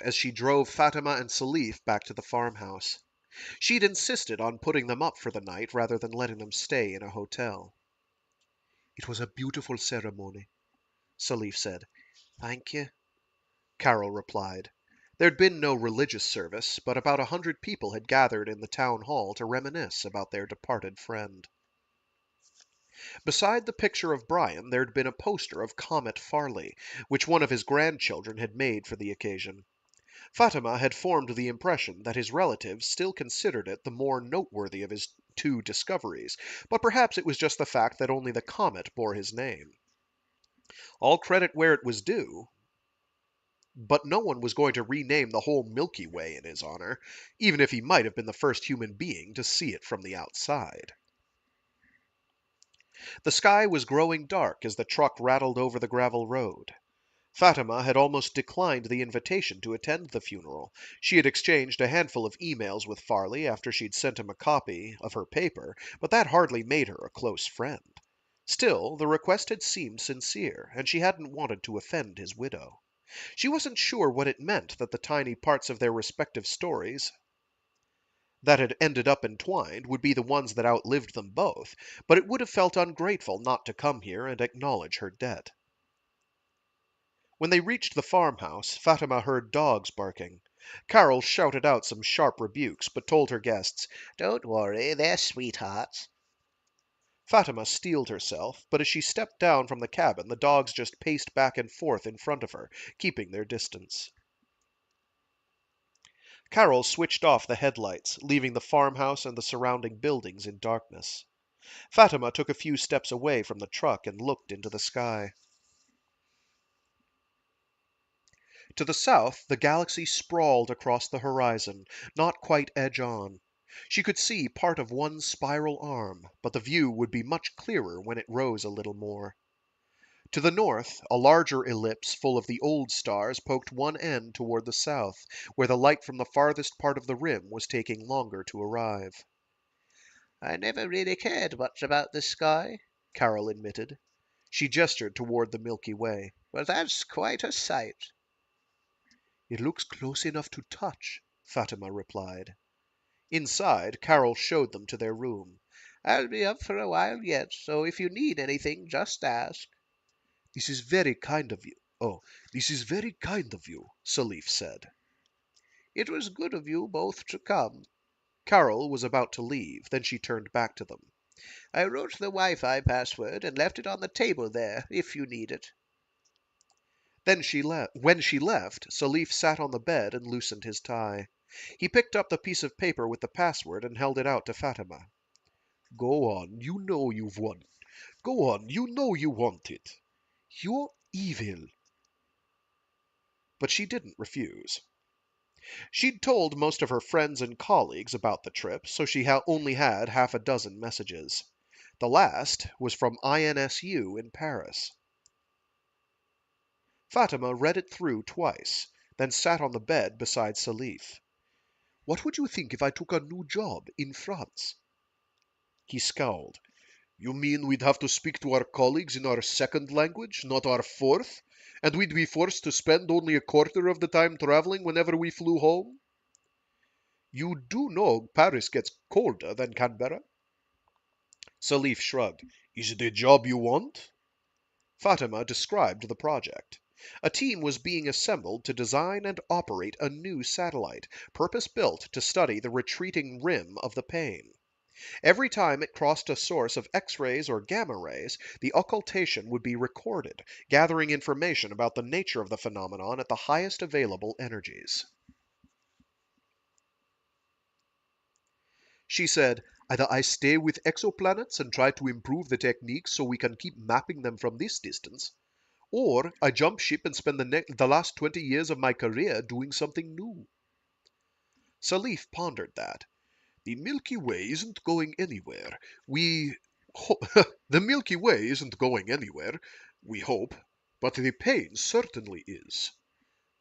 as she drove Fatima and Salif back to the farmhouse. She'd insisted on putting them up for the night rather than letting them stay in a hotel. It was a beautiful ceremony, Salif said. Thank you, Carol replied. There'd been no religious service, but about 100 people had gathered in the town hall to reminisce about their departed friend. Beside the picture of Brian, there had been a poster of Comet Farley, which one of his grandchildren had made for the occasion. Fatima had formed the impression that his relatives still considered it the more noteworthy of his two discoveries, but perhaps it was just the fact that only the comet bore his name. All credit where it was due, but no one was going to rename the whole Milky Way in his honor, even if he might have been the first human being to see it from the outside. The sky was growing dark as the truck rattled over the gravel road. Fatima had almost declined the invitation to attend the funeral. She had exchanged a handful of emails with Farley after she'd sent him a copy of her paper, but that hardly made her a close friend. Still, the request had seemed sincere, and she hadn't wanted to offend his widow. She wasn't sure what it meant that the tiny parts of their respective stories that had ended up entwined would be the ones that outlived them both, but it would have felt ungrateful not to come here and acknowledge her debt. When they reached the farmhouse, Fatima heard dogs barking. Carol shouted out some sharp rebukes, but told her guests, Don't worry, they're sweethearts. Fatima steeled herself, but as she stepped down from the cabin, the dogs just paced back and forth in front of her, keeping their distance. Carol switched off the headlights, leaving the farmhouse and the surrounding buildings in darkness. Fatima took a few steps away from the truck and looked into the sky. To the south, the galaxy sprawled across the horizon, not quite edge on. She could see part of one spiral arm, but the view would be much clearer when it rose a little more. To the north, a larger ellipse full of the old stars poked one end toward the south, where the light from the farthest part of the rim was taking longer to arrive. I never really cared much about this sky, Carol admitted. She gestured toward the Milky Way. but that's quite a sight. It looks close enough to touch, Fatima replied. Inside, Carol showed them to their room. I'll be up for a while yet, so if you need anything, just ask. This is very kind of you. Oh, this is very kind of you, Salif said. It was good of you both to come. Carol was about to leave, then she turned back to them. I wrote the Wi-Fi password and left it on the table there, if you need it. When she left, Salif sat on the bed and loosened his tie. He picked up the piece of paper with the password and held it out to Fatima. Go on, you know you've won. Go on, you know you want it. You're evil. But she didn't refuse. She'd told most of her friends and colleagues about the trip, so she only had half a dozen messages. The last was from INSU in Paris. Fatima read it through twice, then sat on the bed beside Salif. What would you think if I took a new job in France? He scowled. You mean we'd have to speak to our colleagues in our second language, not our fourth? And we'd be forced to spend only a quarter of the time traveling whenever we flew home? You do know Paris gets colder than Canberra? Salif shrugged. Is it a job you want? Fatima described the project. A team was being assembled to design and operate a new satellite, purpose-built to study the retreating rim of the pane. Every time it crossed a source of X-rays or gamma rays, the occultation would be recorded, gathering information about the nature of the phenomenon at the highest available energies. She said, either I stay with exoplanets and try to improve the techniques so we can keep mapping them from this distance, or I jump ship and spend the last 20 years of my career doing something new. Salif pondered that. The Milky Way isn't going anywhere. The Milky Way isn't going anywhere, we hope, but the pain certainly is.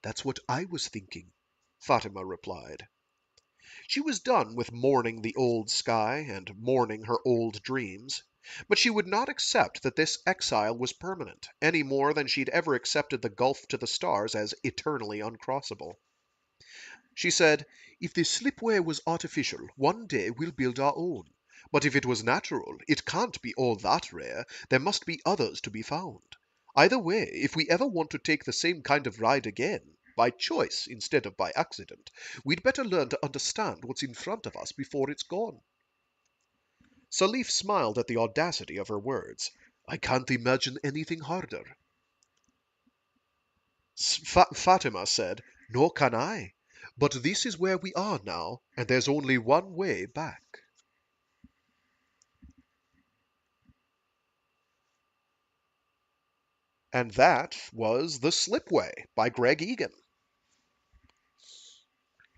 That's what I was thinking, Fatima replied. She was done with mourning the old sky and mourning her old dreams, but she would not accept that this exile was permanent, any more than she'd ever accepted the gulf to the stars as eternally uncrossable. She said, if the Slipway was artificial, one day we'll build our own. But if it was natural, it can't be all that rare. There must be others to be found. Either way, if we ever want to take the same kind of ride again, by choice instead of by accident, we'd better learn to understand what's in front of us before it's gone. Salif smiled at the audacity of her words. I can't imagine anything harder. Fatima said, Nor can I. But this is where we are now, and there's only one way back. and that was The Slipway by Greg Egan.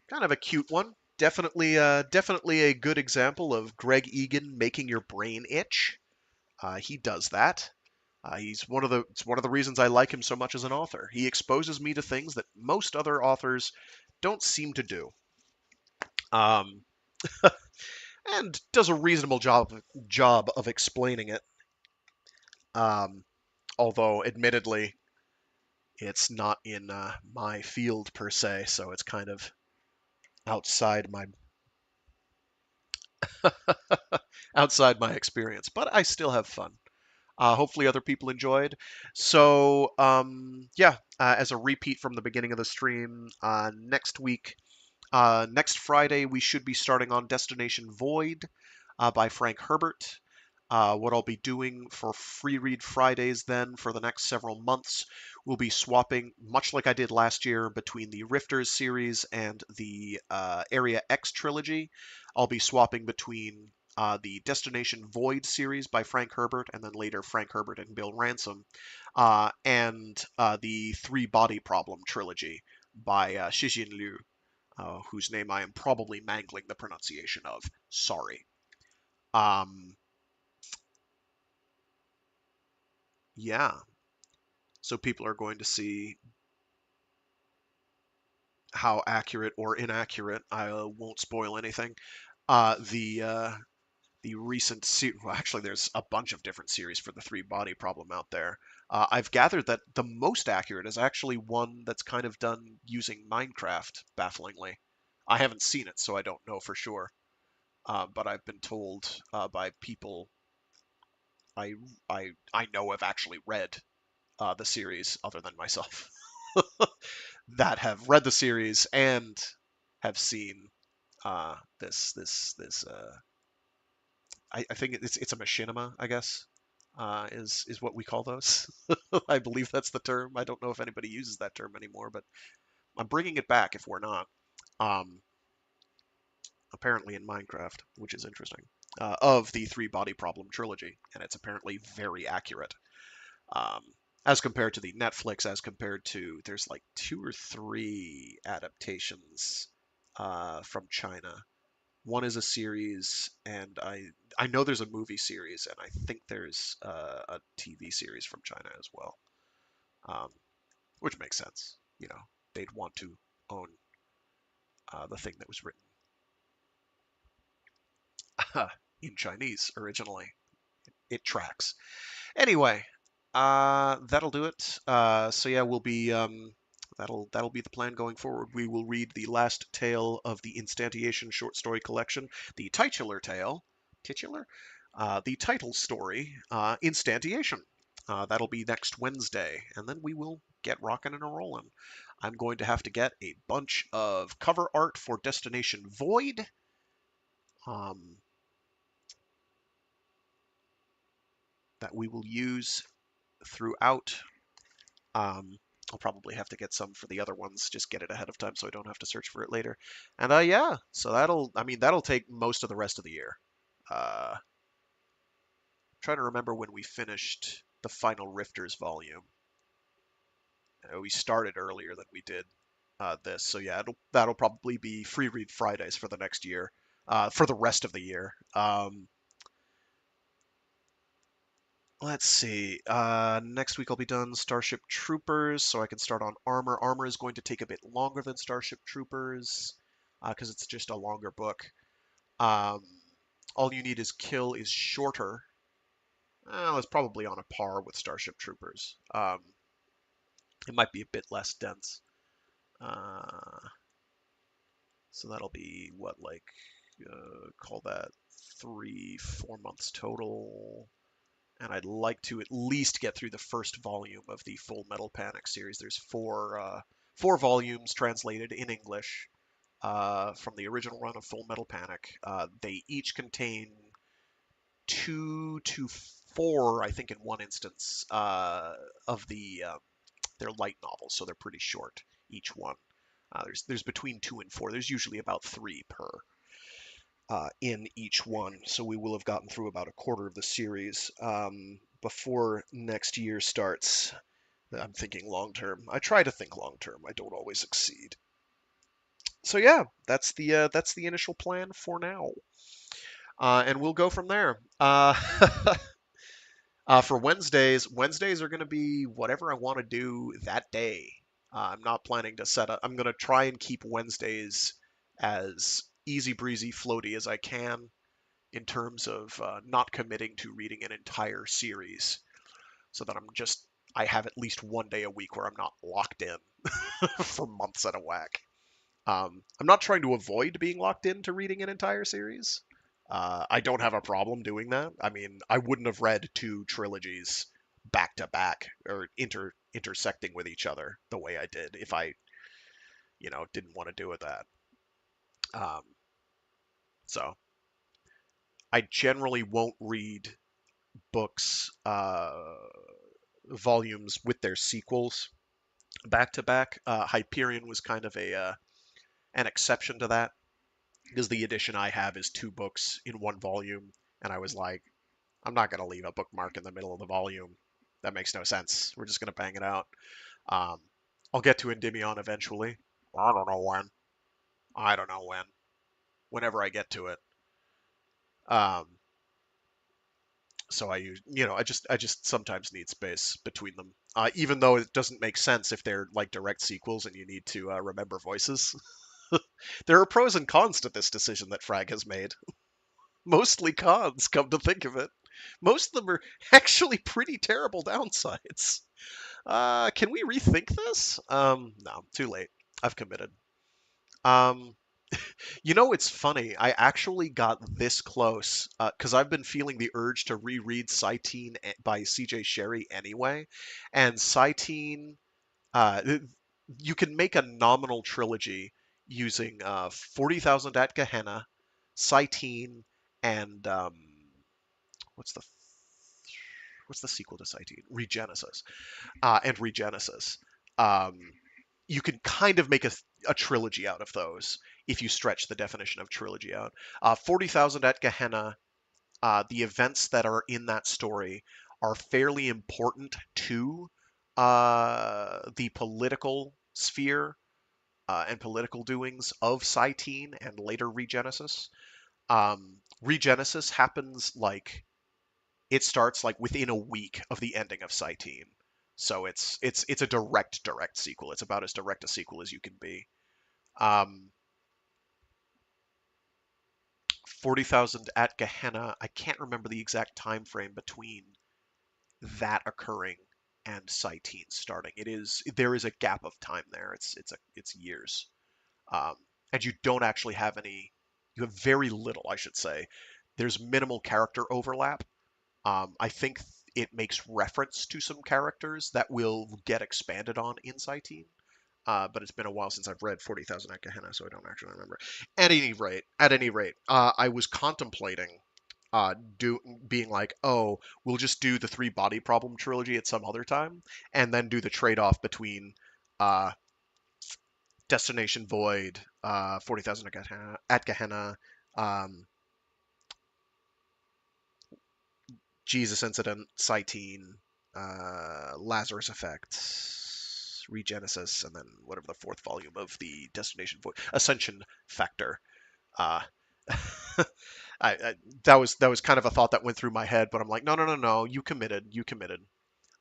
Kind of a cute one. Definitely a good example of Greg Egan making your brain itch. He does that. It's one of the reasons I like him so much as an author. He exposes me to things that most other authors don't seem to do. Um, and does a reasonable job of explaining it. Um, although, admittedly, it's not in my field per se, so it's kind of outside my outside my experience. But I still have fun. Hopefully, other people enjoyed. So, yeah, as a repeat from the beginning of the stream, next Friday, we should be starting on Destination Void by Frank Herbert. What I'll be doing for Free Read Fridays then for the next several months will be swapping, much like I did last year, between the Rifters series and the Area X trilogy. I'll be swapping between the Destination Void series by Frank Herbert, and then later Frank Herbert and Bill Ransom, and the Three Body Problem trilogy by Shijin Liu, whose name I am probably mangling the pronunciation of. Sorry. Um, yeah, so people are going to see how accurate or inaccurate. I won't spoil anything. Uh, the uh, the recent well, actually, there's a bunch of different series for the three body problem out there. I've gathered that the most accurate is actually one that's kind of done using Minecraft. Bafflingly, I haven't seen it, so I don't know for sure. But I've been told by people I I know have actually read the series other than myself that have read the series and have seen this. I think it's a machinima, I guess, is what we call those. I believe that's the term. I don't know if anybody uses that term anymore, but I'm bringing it back if we're not. Um, apparently in Minecraft, which is interesting. Of the Three Body Problem trilogy, and it's apparently very accurate. Um, as compared to the Netflix, as compared to there's like 2 or 3 adaptations from China. One is a series, and I know there's a movie series, and I think there's a TV series from China as well, um, which makes sense. You know, they'd want to own the thing that was written in Chinese originally. It tracks. Anyway, that'll do it. So yeah, we'll be that'll be the plan going forward. We will read the last tale of the Instantiation short story collection, the titular tale, the title story, Instantiation. That'll be next Wednesday, and then we will get rocking and a rolling. I'm going to have to get a bunch of cover art for Destination Void. Um, that we will use throughout. I'll probably have to get some for the other ones, just get it ahead of time so I don't have to search for it later. And yeah, so that'll take most of the rest of the year. I'm trying to remember when we finished the final Rifters volume. We started earlier than we did this, so yeah, that'll probably be free read Fridays for the next year, for the rest of the year. Let's see. Next week I'll be done Starship Troopers, so I can start on Armor. Armor is going to take a bit longer than Starship Troopers, because it's just a longer book. Um, All You Need Is Kill is shorter. Well, it's probably on a par with Starship Troopers. It might be a bit less dense. Uh, so that'll be what, like, call that 3-4 months total. And I'd like to at least get through the first volume of the Full Metal Panic series. There's four volumes translated in English from the original run of Full Metal Panic. They each contain V02-Ch24, I think, in one instance of they're light novels, so they're pretty short each one. There's between 2 and 4. There's usually about 3 per in each one, so we will have gotten through about a quarter of the series before next year starts. I'm thinking long term. I try to think long term. I don't always succeed. So yeah, that's the initial plan for now, and we'll go from there. For Wednesdays, Wednesdays are going to be whatever I want to do that day. I'm not planning to set up. I'm going to try and keep Wednesdays as easy breezy, floaty as I can in terms of not committing to reading an entire series, so that I have at least one day a week where I'm not locked in for months at a whack. I'm not trying to avoid being locked into reading an entire series. I don't have a problem doing that. I mean, I wouldn't have read 2 trilogies back to back or intersecting with each other the way I did if I, didn't want to do it that. Um, so I generally won't read books, volumes with their sequels back to back. Hyperion was kind of an exception to that because the edition I have is 2 books in one volume, and I was like, I'm not going to leave a bookmark in the middle of the volume. That makes no sense. We're just going to bang it out. Um, I'll get to Endymion eventually. I don't know when. I don't know when. Whenever I get to it. Um, so I just sometimes need space between them. Even though it doesn't make sense if they're like direct sequels and you need to remember voices. There are pros and cons to this decision that Frag has made. Mostly cons, come to think of it. Most of them are actually pretty terrible downsides. Can we rethink this? No, too late. I've committed. Um, it's funny. I actually got this close because I've been feeling the urge to reread Cytine by C.J. Sherry anyway, and Cytine, you can make a nominal trilogy using 40,000 at Gehenna, Cytine, and what's the what's the sequel to Cytine? Regenesis. And Regenesis. Um, you can kind of make a trilogy out of those if you stretch the definition of trilogy out. 40,000 at Gehenna, the events that are in that story are fairly important to the political sphere and political doings of Cytine and later Regenesis. Regenesis happens it starts like within a week of the ending of Cytine. So it's a direct sequel. It's about as direct a sequel as you can be. Um, 40,000 at Gehenna. I can't remember the exact time frame between that occurring and Cytine starting. There is a gap of time there. It's years. Um, and you don't actually have any. You have very little, I should say. There's minimal character overlap. I think it makes reference to some characters that will get expanded on in Cytine. But it's been a while since I've read 40,000 at Gehenna, so I don't actually remember. At any rate, I was contemplating being like, oh, we'll just do the 3 Body Problem trilogy at some other time, and then do the trade-off between uh, Destination Void, 40,000 at Gehenna, um, Jesus Incident, Cytine, Lazarus Effect, Regenesis, and then whatever the 4th volume of the Destination Void Ascension Factor. Uh, that was kind of a thought that went through my head, but I'm like, no, you committed.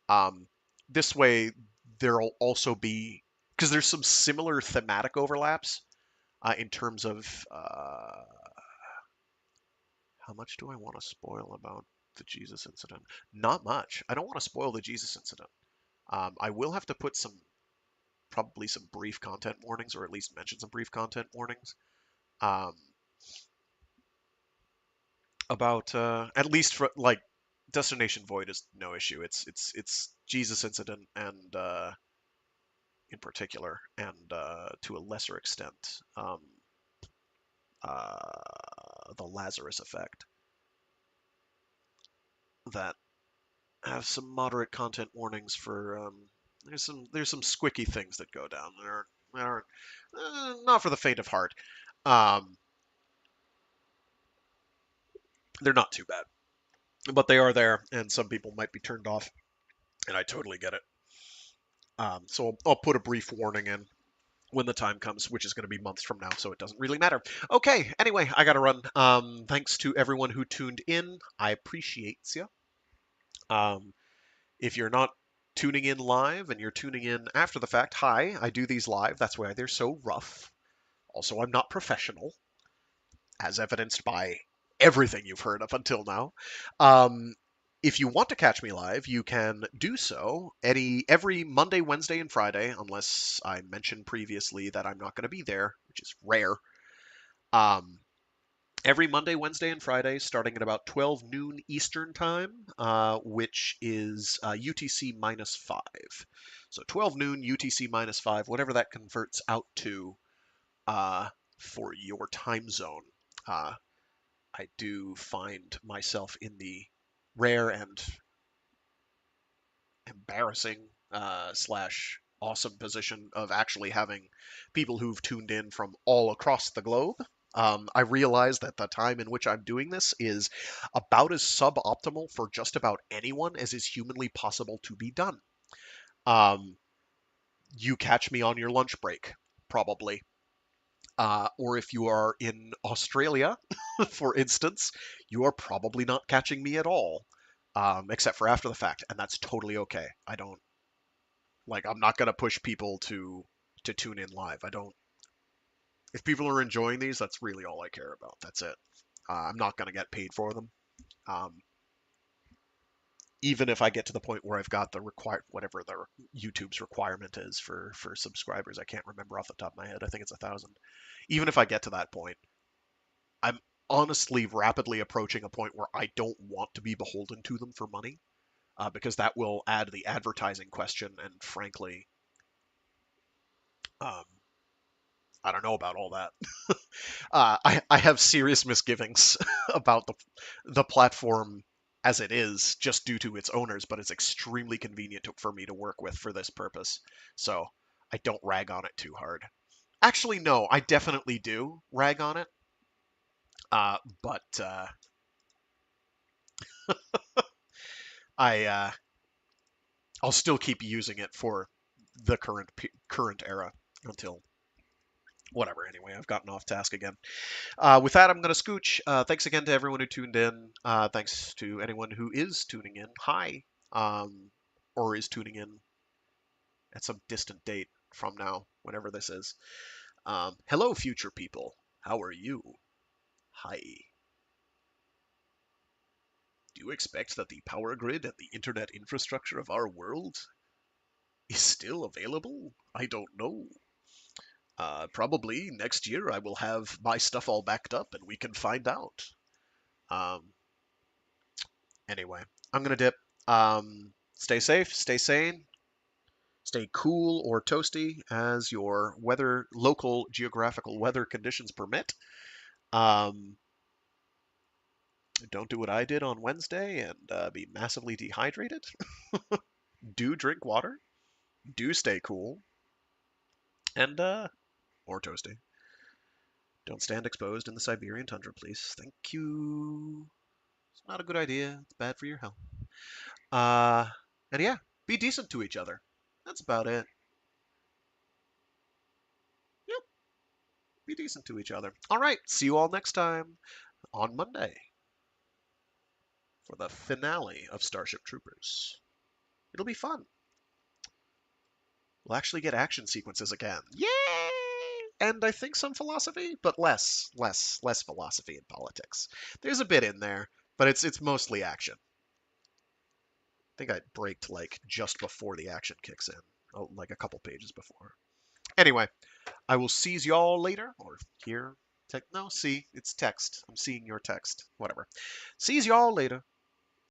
Um, this way, there'll also be because there's some similar thematic overlaps in terms of how much do I want to spoil about the Jesus incident? Not much. I don't want to spoil the Jesus incident. I will have to put probably some brief content warnings, or at least mention some brief content warnings um, about at least for like Destination Void is no issue. It's Jesus incident and in particular, and to a lesser extent, the Lazarus effect. that have some moderate content warnings for there's some squicky things that go down there. Aren't not for the faint of heart. Um, they're not too bad, but they are there, and some people might be turned off, and I totally get it. So I'll put a brief warning in when the time comes, which is going to be months from now, so it doesn't really matter. Okay, anyway, I gotta run. Thanks to everyone who tuned in. I appreciate you. Um, if you're not tuning in live and you're tuning in after the fact, hi, I do these live. That's why they're so rough. Also, I'm not professional, as evidenced by everything you've heard up until now. Um, if you want to catch me live, you can do so every Monday, Wednesday, and Friday, unless I mentioned previously that I'm not going to be there, which is rare. Um, every Monday, Wednesday, and Friday, starting at about 12 noon Eastern time, which is UTC minus 5. So 12 noon UTC minus 5, whatever that converts out to for your time zone. I do find myself in the rare and embarrassing slash awesome position of actually having people who've tuned in from all across the globe. I realize that the time in which I'm doing this is about as suboptimal for just about anyone as is humanly possible to be done. Um, you catch me on your lunch break, probably. Or if you are in Australia, for instance, you are probably not catching me at all, except for after the fact, and that's totally okay. I don't I'm not gonna push people to tune in live. I don't. If people are enjoying these, that's really all I care about. That's it. I'm not gonna get paid for them. Um, Even if I get to the point where I've got the required whatever the YouTube's requirement is for subscribers, I can't remember off the top of my head. I think it's 1,000. Even if I get to that point, I'm honestly rapidly approaching a point where I don't want to be beholden to them for money, because that will add the advertising question, and frankly, um, I don't know about all that. I have serious misgivings about the platform as it is, just due to its owners, but it's extremely convenient for me to work with for this purpose. So I don't rag on it too hard. Actually, no, I definitely do rag on it. But I I'll still keep using it for the current era until whatever. Anyway, I've gotten off task again. With that, I'm going to scooch. Thanks again to everyone who tuned in. Thanks to anyone who is tuning in. Hi. Or is tuning in at some distant date from now, whenever this is. Hello, future people. How are you? Hi. Do you expect that the power grid and the internet infrastructure of our world is still available? I don't know. Probably next year I will have my stuff all backed up and we can find out. Um, anyway, I'm gonna dip. Stay safe, stay sane, stay cool or toasty as your local geographical weather conditions permit. Um, don't do what I did on Wednesday and be massively dehydrated. Do drink water. Do stay cool. And, or toasty. Don't stand exposed in the Siberian tundra, please. Thank you. It's not a good idea. It's bad for your health. Uh, and yeah, be decent to each other. That's about it. Yep, be decent to each other. All right, see you all next time on Monday for the finale of Starship Troopers. It'll be fun. We'll actually get action sequences again. Yay! And I think some philosophy, but less philosophy and politics. There's a bit in there, but it's mostly action. I think I braked just before the action kicks in, like a couple pages before. Anyway, I will seize y'all later, or here. No, see, it's text. I'm seeing your text. Whatever. Seize y'all later.